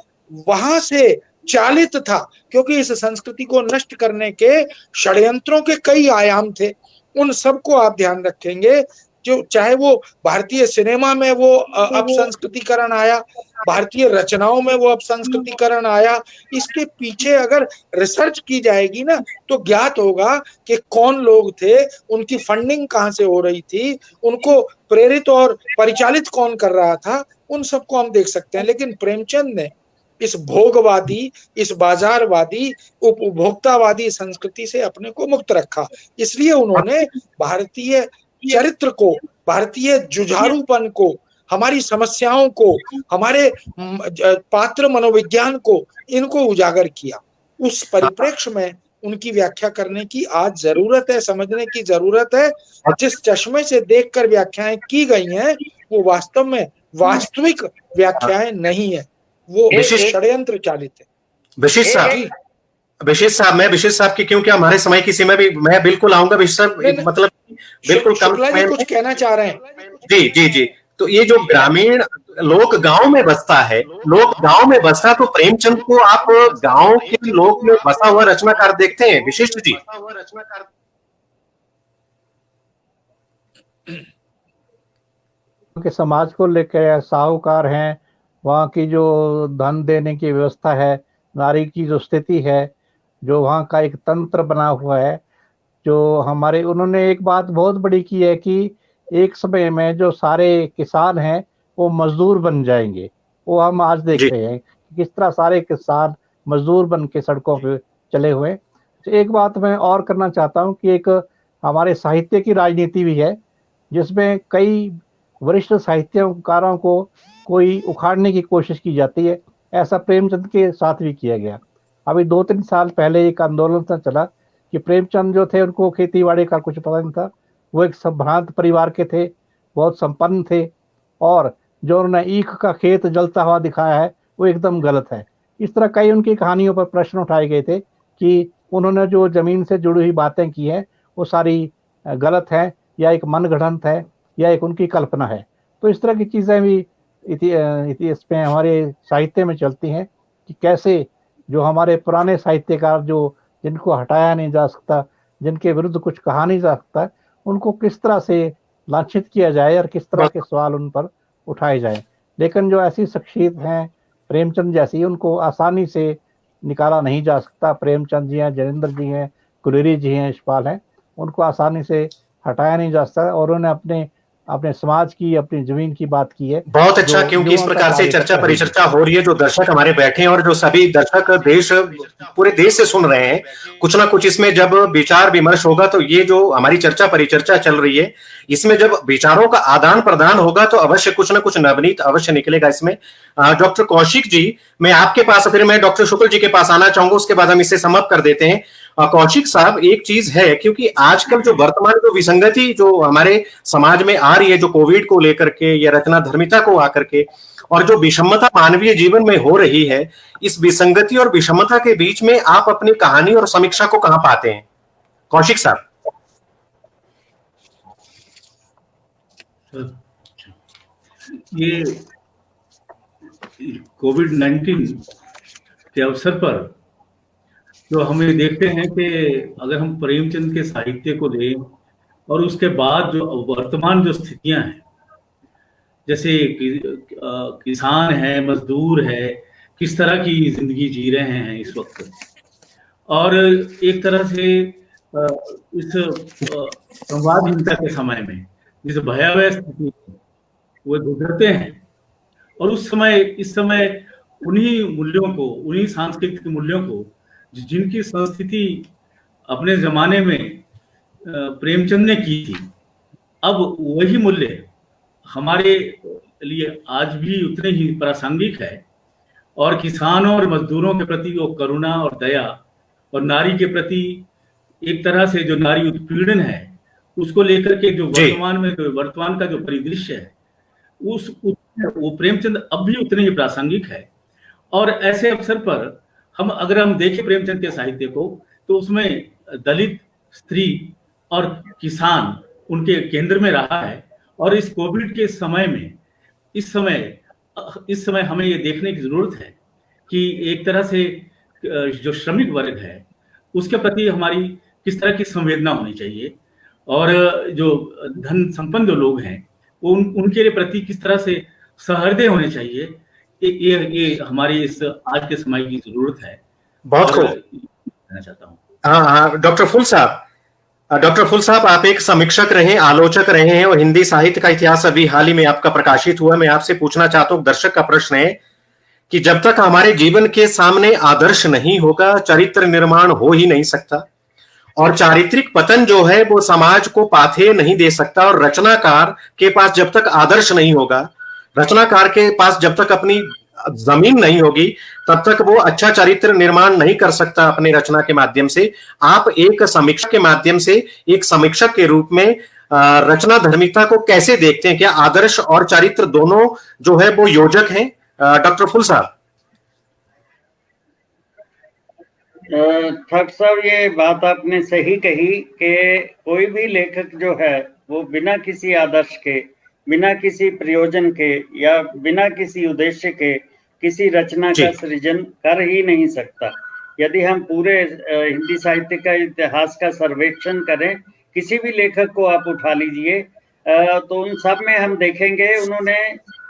वहां से चालित था, क्योंकि इस संस्कृति को नष्ट करने के षड्यंत्रों के कई आयाम थे। उन सबको आप ध्यान रखेंगे, जो चाहे वो भारतीय सिनेमा में वो अपसंस्कृतिकरण आया, भारतीय रचनाओं में वो अपसंस्कृतिकरण आया, इसके पीछे अगर रिसर्च की जाएगी ना तो ज्ञात होगा कि कौन लोग थे, उनकी फंडिंग कहाँ से हो रही थी, उनको प्रेरित और परिचालित कौन कर रहा था, उन सबको हम देख सकते हैं। लेकिन प्रेमचंद ने इस भोगवादी, इस बाजारवादी, उपभोक्तावादी संस्कृति से अपने को मुक्त रखा। इसलिए उन्होंने भारतीय चरित्र को, भारतीय जुझारूपन को, हमारी समस्याओं को, हमारे पात्र मनोविज्ञान को, इनको उजागर किया। उस परिप्रेक्ष्य में उनकी व्याख्या करने की आज जरूरत है, समझने की जरूरत है। जिस चश्मे से देखकर व्याख्याएं की गई हैं वो वास्तव में वास्तविक व्याख्याएं नहीं है, वो षड्यंत्र चालित है।
विशिष्ट साहब, मैं विशिष्ट साहब की, क्योंकि हमारे समय की सीमा भी, मैं बिल्कुल आऊंगा विशिष्ट साहब, मतलब बिल्कुल कम
शुक्ला जी कुछ कहना चाह रहे हैं।
जी जी जी। तो ये जो ग्रामीण लोग गांव में बसता है, लोग गांव में बसता, तो प्रेमचंद को आप गांव के लोग में बसा हुआ रचनाकार देखते हैं विशिष्ट जी?
के समाज को लेकर साहूकार हैं, वहाँ की जो धन देने की व्यवस्था है, नारी की जो स्थिति है, जो वहाँ का एक तंत्र बना हुआ है, जो हमारे, उन्होंने एक बात बहुत बड़ी की है कि एक समय में जो सारे किसान हैं वो मजदूर बन जाएंगे। वो हम आज देख रहे हैं कि किस तरह सारे किसान मजदूर बन के सड़कों पे चले हुए। तो एक बात मैं और करना चाहता हूँ कि एक हमारे साहित्य की राजनीति भी है, जिसमें कई वरिष्ठ साहित्यकारों को कोई उखाड़ने की कोशिश की जाती है। ऐसा प्रेमचंद के साथ भी किया गया। अभी 2-3 साल पहले एक आंदोलन सा चला कि प्रेमचंद जो थे उनको खेती बाड़ी का कुछ पता नहीं था, वो एक संभ्रांत परिवार के थे, बहुत संपन्न थे, और जो उन्होंने ईख का खेत जलता हुआ दिखाया है वो एकदम गलत है। इस तरह कई उनकी कहानियों पर प्रश्न उठाए गए थे कि उन्होंने जो जमीन से जुड़ी हुई बातें की हैं वो सारी गलत है, या एक मनगढ़ंत है, या एक उनकी कल्पना है। तो इस तरह की चीज़ें भी इसमें हमारे साहित्य में चलती हैं कि कैसे जो हमारे पुराने साहित्यकार, जो जिनको हटाया नहीं जा सकता, जिनके विरुद्ध कुछ कहा नहीं जा सकता, उनको किस तरह से लांछित किया जाए और किस तरह के सवाल उन पर उठाए जाए। लेकिन जो ऐसी शख्सियत हैं प्रेमचंद जैसी, उनको आसानी से निकाला नहीं जा सकता। प्रेमचंद जी हैं, जयेंद्र जी हैं, कुलेरी जी हैं, यशपाल हैं, उनको आसानी से हटाया नहीं जा सकता। और उन्होंने अपने समाज की, अपनी जमीन की बात की है।
बहुत अच्छा, क्योंकि इस प्रकार से चर्चा परिचर्चा हो रही है, जो दर्शक हमारे बैठे हैं और जो सभी दर्शक पूरे देश से सुन रहे हैं, कुछ ना कुछ इसमें जब विचार विमर्श होगा, तो ये जो हमारी चर्चा परिचर्चा चल रही है, इसमें जब विचारों का आदान प्रदान होगा तो अवश्य कुछ ना कुछ नवनीत अवश्य निकलेगा इसमें। डॉक्टर कौशिक जी, मैं आपके पास, फिर मैं डॉक्टर शुक्ल जी के पास आना चाहूंगा, उसके बाद हम इसे समाप्त कर देते हैं। कौशिक साहब, एक चीज है, क्योंकि आजकल जो वर्तमान जो विसंगति जो हमारे समाज में आ रही है, जो कोविड को लेकर के या रचना धर्मिता को आकर के, और जो विषमता मानवीय जीवन में हो रही है, इस विसंगति और विषमता के बीच में आप अपनी कहानी और समीक्षा को कहां पाते हैं कौशिक साहब?
ये कोविड-19 के अवसर पर जो हमें देखते हैं कि अगर हम प्रेमचंद के साहित्य को लें और उसके बाद जो वर्तमान जो स्थितियां हैं, जैसे किसान है, मजदूर है, किस तरह की जिंदगी जी रहे हैं इस वक्त, और एक तरह से इस संवादहीनता के समय में जिस भयावह स्थिति वो गुजरते हैं, और उस समय, इस समय उन्हीं मूल्यों को, उन्हीं सांस्कृतिक मूल्यों को जिनकी संस्थिति अपने जमाने में प्रेमचंद ने की थी, अब वही मूल्य हमारे लिए आज भी उतने ही प्रासंगिक है। और किसानों और मजदूरों के प्रति वो करुणा और दया, और नारी के प्रति एक तरह से जो नारी उत्पीड़न है उसको लेकर के जो वर्तमान में, वर्तमान का जो परिदृश्य है, वो प्रेमचंद अब भी उतने ही प्रासंगिक है। और ऐसे अवसर पर अगर हम देखें प्रेमचंद के साहित्य को, तो उसमें दलित, स्त्री और किसान उनके केंद्र में रहा है। और इस कोविड के समय में, इस समय इस समय हमें ये देखने की जरूरत है कि एक तरह से जो श्रमिक वर्ग है उसके प्रति हमारी किस तरह की संवेदना होनी चाहिए, और जो धन संपन्न जो लोग हैं वो उनके प्रति किस तरह से सहृदय होने चाहिए। ये हमारी इस आज के समय की जरूरत है।
बहुत खूब
कहना चाहता हूँ।
हाँ, डॉक्टर फूल साहब, आप एक समीक्षक रहे, आलोचक रहे हैं और हिंदी साहित्य का इतिहास अभी हाल ही में आपका प्रकाशित हुआ। मैं आपसे पूछना चाहता हूँ, दर्शक का प्रश्न है कि जब तक हमारे जीवन के सामने आदर्श नहीं होगा, चरित्र निर्माण हो ही नहीं सकता, और चारित्रिक पतन जो है वो समाज को पाथेय नहीं दे सकता। और रचनाकार के पास जब तक आदर्श नहीं होगा, रचनाकार के पास जब तक अपनी जमीन नहीं होगी, तब तक वो अच्छा चरित्र निर्माण नहीं कर सकता अपने रचना के माध्यम से। आप एक समीक्षा के माध्यम से, एक समीक्षक के रूप में रचना धर्मिता को कैसे देखते हैं? क्या आदर्श और चरित्र दोनों जो है वो योजक हैं? डॉक्टर फूल साहब।
ठाकुर साहब, ये बात आपने सही कही कि कोई भी लेखक जो है वो बिना किसी आदर्श के, बिना किसी प्रयोजन के या बिना किसी उद्देश्य के किसी रचना का सृजन कर ही नहीं सकता। यदि हम पूरे हिंदी साहित्य का इतिहास का सर्वेक्षण करें, किसी भी लेखक को आप उठा लीजिए, तो उन सब में हम देखेंगे उन्होंने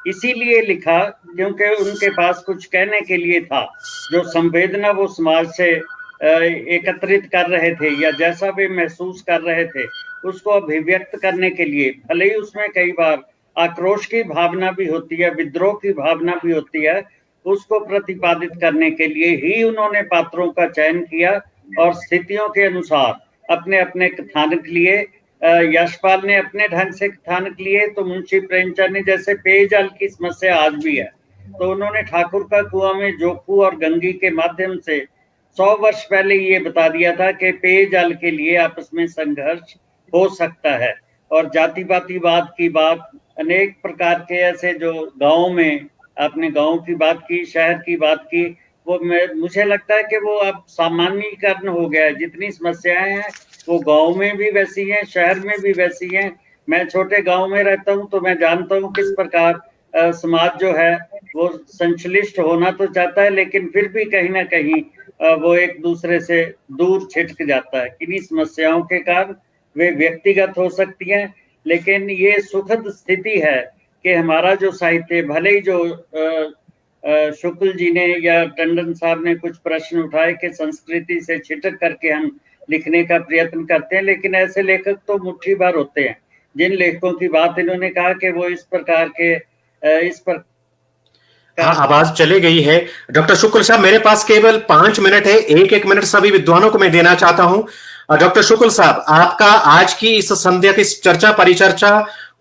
इसीलिए लिखा क्योंकि उनके पास कुछ कहने के लिए था। जो संवेदना वो समाज से एकत्रित कर रहे थे या जैसा भी महसूस कर रहे थे उसको अभिव्यक्त करने के लिए, भले ही उसमें कई बार आक्रोश की भावना भी होती है, विद्रोह की भावना भी होती है, उसको प्रतिपादित करने के लिए ही उन्होंने पात्रों का चयन किया और स्थितियों के अनुसार अपने अपने कथानक लिए। यशपाल ने अपने ढंग से कथानक लिए, तो मुंशी प्रेमचंद ने जैसे पेयजल की समस्या आज भी है, तो उन्होंने ठाकुर का कुआं में जोखू और गंगी के माध्यम से 100 वर्ष पहले ये बता दिया था कि पेयजल के लिए आपस में संघर्ष हो सकता है। और जाति पातिवाद की बात, अनेक प्रकार के ऐसे जो गाँव में, आपने गाँव की बात की, शहर की बात की, वो मुझे लगता है कि वो अब सामान्यीकरण हो गया है। जितनी समस्याएं हैं वो गाँव में भी वैसी हैं, शहर में भी वैसी हैं। मैं छोटे गाँव में रहता हूँ तो मैं जानता हूँ किस प्रकार समाज जो है वो संश्लिष्ट होना तो चाहता है, लेकिन फिर भी कहीं ना कहीं वो एक दूसरे से दूर छिटक जाता है। किन्हीं समस्याओं के कारण वे व्यक्तिगत हो सकती हैं, लेकिन ये सुखद स्थिति है कि हमारा जो साहित्य, भले ही जो शुक्ल जी ने या टंडन साहब ने कुछ प्रश्न उठाए कि संस्कृति से छिटक करके हम लिखने का प्रयत्न करते हैं, लेकिन ऐसे लेखक तो मुट्ठी भर होते हैं। जिन लेखकों की बात इन्होंने कहा कि वो इस प्रकार के
हाँ, आवाज चले गई है। डॉक्टर शुक्ल साहब, मेरे पास केवल 5 मिनट है, एक मिनट सभी विद्वानों को मैं देना चाहता हूं। डॉक्टर शुक्ल साहब, आपका आज की इस संध्या की चर्चा परिचर्चा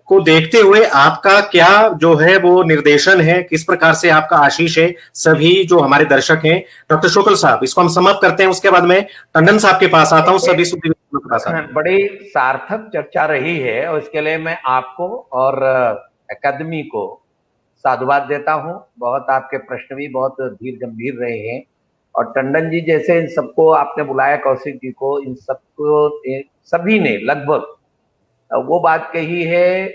को देखते हुए आपका क्या जो है वो निर्देशन है, किस प्रकार से आपका आशीष है सभी जो हमारे दर्शक हैं? डॉक्टर शुक्ल साहब, इसको हम समाप्त करते हैं, उसके बाद मैं टंडन साहब के पास आता हूं। सभी के पास आता हूं।
बड़ी सार्थक चर्चा रही है और इसके लिए मैं आपको और अकादमी को साधुवाद देता हूं। बहुत आपके प्रश्न भी बहुत धीर गंभीर रहे हैं, और टंडन जी जैसे इन सबको आपने बुलाया, कौशिक जी को, इन सबको सभी ने लगभग वो बात कही है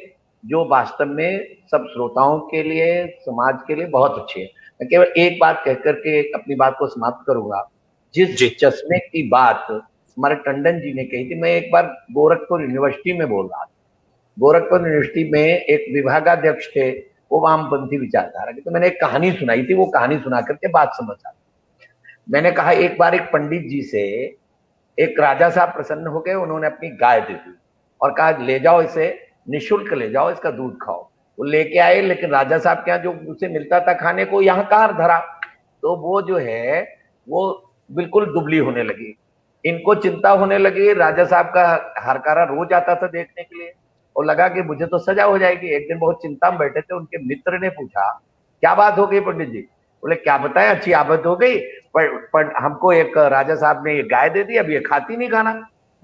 जो वास्तव में सब श्रोताओं के लिए, समाज के लिए बहुत अच्छी है। मैं केवल एक बात कह करके अपनी बात को समाप्त करूंगा। जिस चश्मे की बात हमारे टंडन जी ने कही थी, मैं एक बार गोरखपुर यूनिवर्सिटी में बोल रहा था। गोरखपुर यूनिवर्सिटी में एक विभागाध्यक्ष थे, वो वामपंथी विचारधारा के, तो मैंने एक कहानी सुनाई थी। वो कहानी सुना करके बात समझ आ, मैंने कहा एक बार एक पंडित जी से एक राजा साहब प्रसन्न हो गए, उन्होंने अपनी गाय दे दी और कहा ले जाओ, इसे निःशुल्क ले जाओ, इसका दूध खाओ। वो लेके आए, लेकिन राजा साहब के यहाँ जो उसे मिलता था खाने को, यहाँ कार धरा, तो वो जो है वो बिल्कुल दुबली होने लगी। इनको चिंता होने लगी, राजा साहब का हरकारा रोज आता था देखने के लिए, और लगा कि मुझे तो सजा हो जाएगी। एक दिन बहुत चिंता में बैठे थे, उनके मित्र ने पूछा क्या बात हो गई पंडित जी? बोले क्या बताएं, अच्छी आफत हो गई, पर हमको एक राजा साहब ने ये गाय दे दी, अब ये खाती नहीं खाना।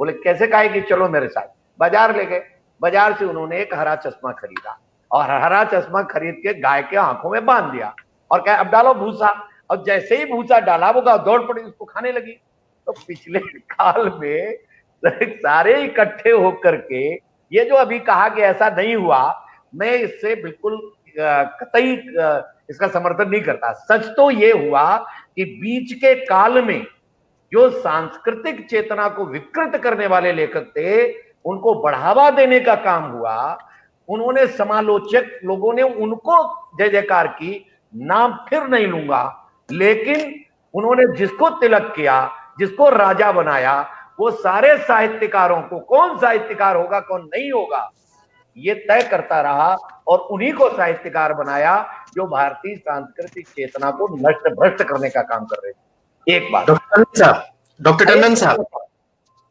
बोले कैसे खाएगी, चलो मेरे साथ। बाजार ले गए, बाजार से उन्होंने एक हरा चश्मा खरीदा और हरा चश्मा खरीद के गाय के आंखों में बांध दिया और कहा अब डालो भूसा। और जैसे ही भूसा डाला वो गाय दौड़ पड़ी, उसको खाने लगी। तो पिछले काल में सारे इकट्ठे होकर के ये जो अभी कहा कि ऐसा नहीं हुआ, मैं इससे बिल्कुल
कतई इसका समर्थन नहीं करता। सच तो ये हुआ कि बीच के काल में जो सांस्कृतिक चेतना को विकृत करने वाले लेखक थे, उनको बढ़ावा देने का काम हुआ। उन्होंने समालोचक लोगों ने उनको जय जयकार की, नाम फिर नहीं लूंगा, लेकिन उन्होंने जिसको तिलक किया, जिसको राजा बनाया, वो सारे साहित्यकारों को, कौन साहित्यकार होगा कौन नहीं होगा ये तय करता रहा, और उन्हीं को साहित्यकार बनाया जो भारतीय सांस्कृतिक चेतना को नष्ट भ्रष्ट करने का काम कर रहे थे। एक बात
डॉक्टर टंडन साहब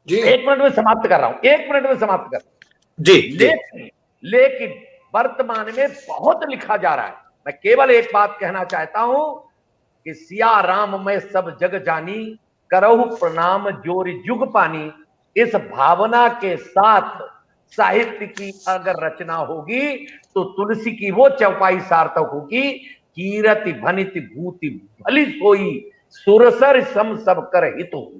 जी, 1 मिनट में समाप्त कर रहा हूं, 1 मिनट में समाप्त कर रहा हूं
जी।
लेकिन वर्तमान में बहुत लिखा जा रहा है। मैं केवल एक बात कहना चाहता हूं कि सिया राम में सब जग जानी, करहु प्रणाम जोर जुग पानी। इस भावना के साथ साहित्य की अगर रचना होगी तो तुलसी की वो चौपाई सार्थक होगी, कीरति भनित भूति भली सोई, सुरसर सम सब कर हित हो।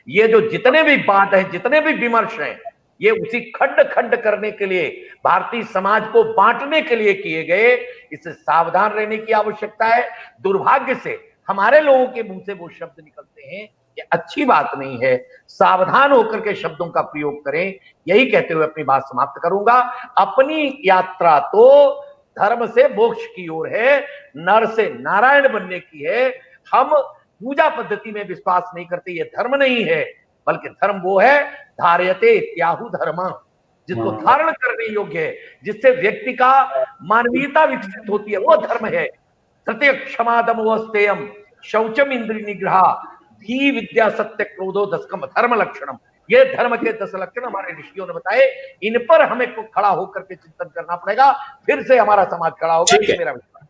ये जो जितने भी बात है, जितने भी विमर्श हैं, ये उसी खंड खंड करने के लिए, भारतीय समाज को बांटने के लिए किए गए। इससे सावधान रहने की आवश्यकता है। दुर्भाग्य से हमारे लोगों के मुंह से वो शब्द निकलते हैं, ये अच्छी बात नहीं है। सावधान होकर के शब्दों का प्रयोग करें। यही कहते हुए अपनी बात समाप्त करूंगा। अपनी यात्रा तो धर्म से मोक्ष की ओर है, नर से नारायण बनने की है। हम पूजा पद्धति में विश्वास नहीं करते, ये धर्म नहीं है, बल्कि धर्म वो है धार्यते त्याहु धर्म, जिसको धारण करने योग्य है, जिससे व्यक्ति का मानवीयता विकसित होती है, वो धर्म है। सत्य क्षमा दमोस्तेयम शौचम इंद्रिय निग्रह धी विद्या सत्य क्रोधो दशकम धर्म लक्षणम। ये धर्म के 10 लक्षण हमारे ऋषियों ने बताए। इन पर हमें खड़ा होकर के चिंतन करना पड़ेगा, फिर से हमारा समाज खड़ा होगा। मेरा विश्वास।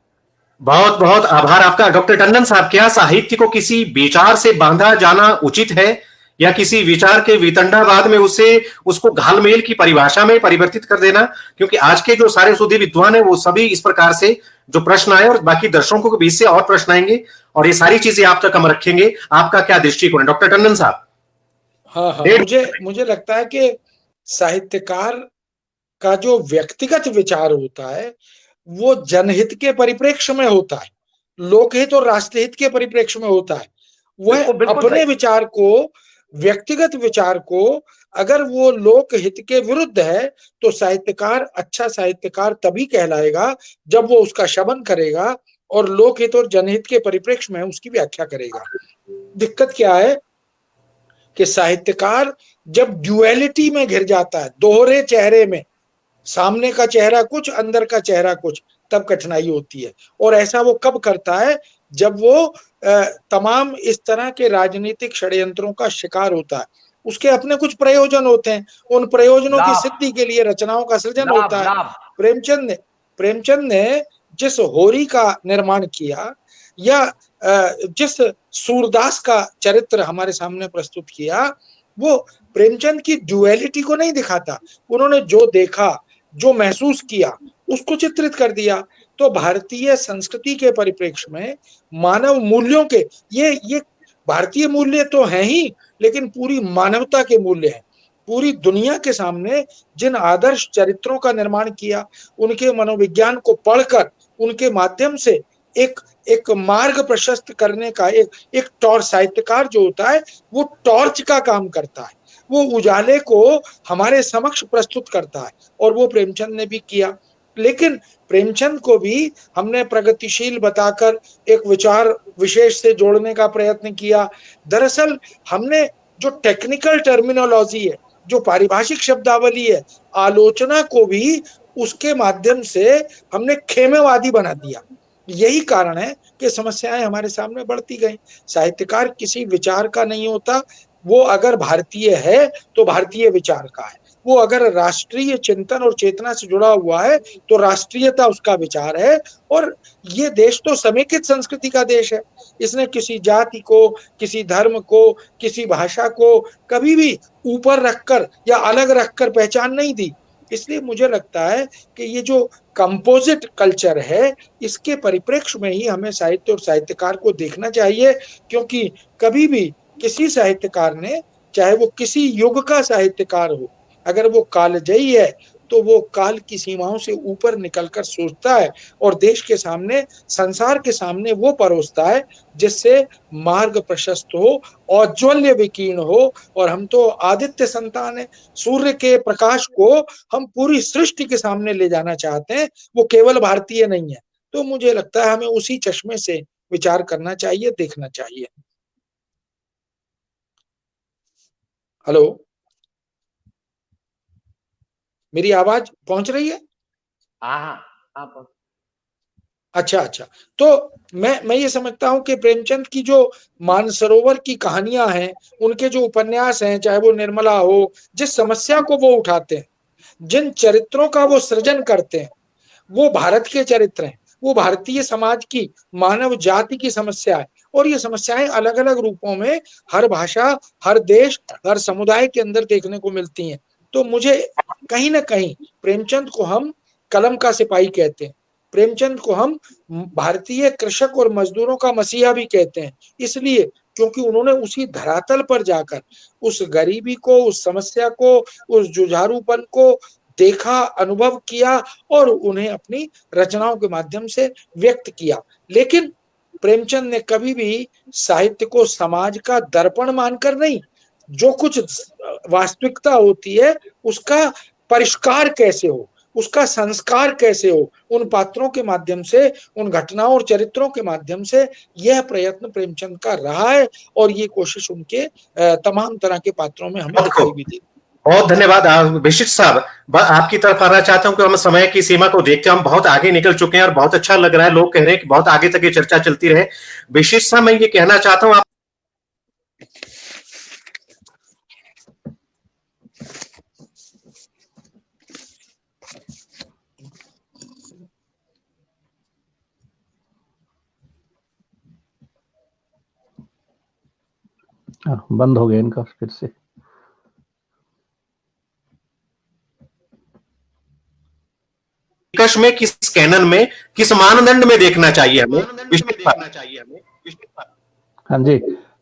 बहुत बहुत आभार आपका। डॉक्टर टंडन साहब, क्या साहित्य को किसी विचार से बांधा जाना उचित है, या किसी विचार के वितंडावाद में उसको घालमेल की परिभाषा में परिवर्तित कर देना? क्योंकि आज के जो सारे सुधी विद्वान है वो सभी इस प्रकार से जो प्रश्न आए, और बाकी दर्शकों के बीच से और प्रश्न आएंगे, और ये सारी चीजें आप तक हम रखेंगे। आपका क्या दृष्टिकोण है डॉक्टर टंडन साहब?
हाँ, मुझे लगता है कि साहित्यकार का जो व्यक्तिगत विचार होता है वो जनहित के परिप्रेक्ष्य में होता है, लोकहित और राष्ट्रहित के परिप्रेक्ष्य में होता है। वह अपने विचार को, व्यक्तिगत विचार को, अगर वो लोकहित के विरुद्ध है तो साहित्यकार अच्छा साहित्यकार तभी कहलाएगा जब वो उसका श्रवण करेगा और लोकहित और जनहित के परिप्रेक्ष्य में उसकी व्याख्या करेगा। दिक्कत क्या है कि साहित्यकार जब ड्युअलिटी में घिर जाता है, दोहरे चेहरे में, सामने का चेहरा कुछ, अंदर का चेहरा कुछ, तब कठिनाई होती है। और ऐसा वो कब करता है? जब वो तमाम इस तरह के राजनीतिक षड्यंत्रों का शिकार होता है। उसके अपने कुछ प्रयोजन होते हैं, उन प्रयोजनों की सिद्धि के लिए रचनाओं का सृजन होता है। प्रेमचंद ने जिस होरी का निर्माण किया, या जिस सूरदास का चरित्र हमारे सामने प्रस्तुत किया, वो प्रेमचंद की ड्युअलिटी को नहीं दिखाता। उन्होंने जो देखा, जो महसूस किया, उसको चित्रित कर दिया। तो भारतीय संस्कृति के परिप्रेक्ष्य में मानव मूल्यों के, ये भारतीय मूल्य तो हैं ही, लेकिन पूरी मानवता के मूल्य हैं। पूरी दुनिया के सामने जिन आदर्श चरित्रों का निर्माण किया, उनके मनोविज्ञान को पढ़कर उनके माध्यम से एक मार्ग प्रशस्त करने का एक टॉर्च, साहित्यकार जो होता है वो टॉर्च का काम करता है, वो उजाले को हमारे समक्ष प्रस्तुत करता है, और वो प्रेमचंद ने भी किया। लेकिन प्रेमचंद को भी हमने प्रगतिशील बताकर एक विचार विशेष से जोड़ने का प्रयत्न किया। दरअसल हमने जो टेक्निकल टर्मिनोलॉजी है, जो पारिभाषिक शब्दावली है, आलोचना को भी उसके माध्यम से हमने खेमेवादी बना दिया। यही कारण है कि समस्याएं हमारे सामने बढ़ती गई। साहित्यकार किसी विचार का नहीं होता, वो अगर भारतीय है तो भारतीय विचार का है। वो अगर राष्ट्रीय चिंतन और चेतना से जुड़ा हुआ है तो राष्ट्रीयता उसका विचार है। और ये देश तो समेकित संस्कृति का देश है। इसने किसी जाति को, किसी धर्म को, किसी भाषा को कभी भी ऊपर रखकर या अलग रखकर पहचान नहीं दी। इसलिए मुझे लगता है कि ये जो कंपोजिट कल्चर है, इसके परिप्रेक्ष्य में ही हमें साहित्य और साहित्यकार को देखना चाहिए। क्योंकि कभी भी किसी साहित्यकार ने, चाहे वो किसी युग का साहित्यकार हो, अगर वो कालजयी है तो वो काल की सीमाओं से ऊपर निकलकर सोचता है और देश के सामने, संसार के सामने वो परोसता है जिससे मार्ग प्रशस्त हो, औज्ज्वल्य विकीर्ण हो। और हम तो आदित्य संतान है, सूर्य के प्रकाश को हम पूरी सृष्टि के सामने ले जाना चाहते हैं, वो केवल भारतीय नहीं है। तो मुझे लगता है हमें उसी चश्मे से विचार करना चाहिए, देखना चाहिए। हेलो, मेरी आवाज पहुंच रही है?
हाँ।
अच्छा, तो मैं ये समझता हूं कि प्रेमचंद की जो मानसरोवर की कहानियां हैं, उनके जो उपन्यास हैं, चाहे वो निर्मला हो, जिस समस्या को वो उठाते हैं, जिन चरित्रों का वो सृजन करते हैं, वो भारत के चरित्र हैं, वो भारतीय समाज की, मानव जाति की समस्या है। और ये समस्याएं अलग अलग रूपों में हर भाषा, हर देश, हर समुदाय के अंदर देखने को मिलती हैं। तो मुझे कहीं ना कहीं प्रेमचंद को हम कलम का सिपाही कहते हैं, प्रेमचंद को हम भारतीय कृषक और मजदूरों का मसीहा भी कहते हैं, इसलिए क्योंकि उन्होंने उसी धरातल पर जाकर उस गरीबी को, उस समस्या को, उस जुझारूपन को देखा, अनुभव किया और उन्हें अपनी रचनाओं के माध्यम से व्यक्त किया। लेकिन प्रेमचंद ने कभी भी साहित्य को समाज का दर्पण मानकर नहीं, जो कुछ वास्तविकता होती है उसका परिष्कार कैसे हो, उसका संस्कार कैसे हो, उन पात्रों के माध्यम से, उन घटनाओं और चरित्रों के माध्यम से, यह प्रयत्न प्रेमचंद का रहा है। और ये कोशिश उनके तमाम तरह के पात्रों में हमें दिखाई भी दी।
बहुत धन्यवाद विशिष्ट साहब। आपकी तरफ आना चाहता हूं कि हम समय की सीमा को देखते हैं, हम बहुत आगे निकल चुके हैं और बहुत अच्छा लग रहा है, लोग कह रहे हैं कि बहुत आगे तक ये चर्चा चलती रहे। विशिष्ट साहब, मैं ये कहना चाहता हूं, आप
बंद हो गया इनका फिर से।
कश में, किस कैनन में, किस मानदंड में देखना चाहिए हमें?
हाँ जी,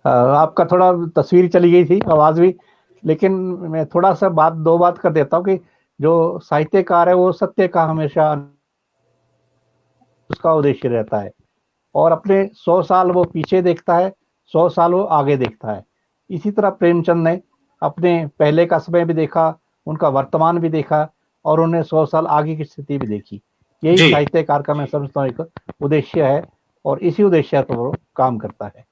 आपका थोड़ा तस्वीर चली गई थी, आवाज भी, लेकिन मैं थोड़ा सा दो बात कर देता हूँ कि जो साहित्यकार है वो सत्य का हमेशा उसका उद्देश्य रहता है और अपने 100 साल वो पीछे देखता है, 100 साल वो आगे देखता है। इसी तरह प्रेमचंद ने अपने पहले का समय भी देखा, उनका वर्तमान भी देखा और उन्हें 100 साल आगे की स्थिति भी देखी। यही साहित्यकार का मैं समझता हूँ एक उद्देश्य है और इसी उद्देश्य पर वो काम करता है।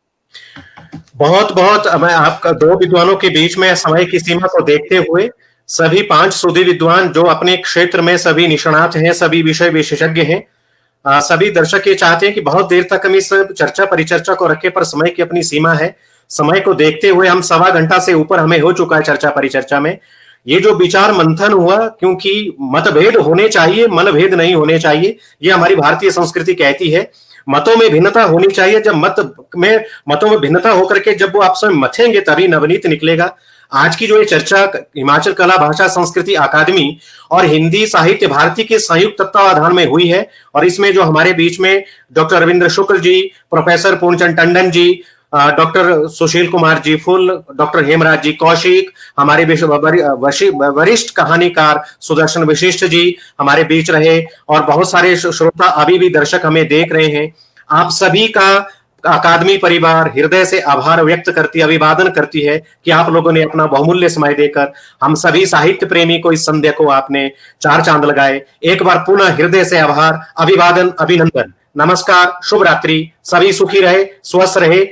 बहुत बहुत मैं आपका दो विद्वानों के बीच में समय की सीमा को देखते हुए सभी 5 सूदी विद्वान जो अपने क्षेत्र में सभी निष्णात हैं, सभी विषय विशेषज्ञ हैं, सभी दर्शक ये चाहते हैं कि बहुत देर तक हम इस चर्चा परिचर्चा को रखें, पर समय की अपनी सीमा है। समय को देखते हुए हम 1.25 घंटा से ऊपर हमें हो चुका है चर्चा परिचर्चा में। ये जो विचार मंथन हुआ, क्योंकि मतभेद होने चाहिए, मनभेद नहीं होने चाहिए, ये हमारी भारतीय संस्कृति कहती है। मतों में भिन्नता होनी चाहिए, जब मतों में भिन्नता होकर के जब वो आपस में मथेंगे तभी नवनीत निकलेगा। आज की जो ये चर्चा हिमाचल कला भाषा संस्कृति अकादमी और हिंदी साहित्य भारती के संयुक्त तत्वावधान में हुई है और इसमें जो हमारे बीच में doctor Ravindra Shukla ji, professor Purnachand Tandon ji, doctor Sushil Kumar ji full, doctor Hemraj जी कौशिक, हमारे वरिष्ठ कहानीकार सुदर्शन वशिष्ठ जी हमारे बीच रहे और बहुत सारे श्रोता अभी भी दर्शक हमें देख रहे हैं। आप सभी का अकादमी परिवार हृदय से आभार व्यक्त करती, अभिवादन करती है कि आप लोगों ने अपना बहुमूल्य समय देकर हम सभी साहित्य प्रेमी को इस संध्या को आपने 4 चांद लगाए। एक बार पुनः हृदय से आभार, अभिवादन, अभिनंदन, नमस्कार, शुभ रात्रि, सभी सुखी रहे, स्वस्थ रहे।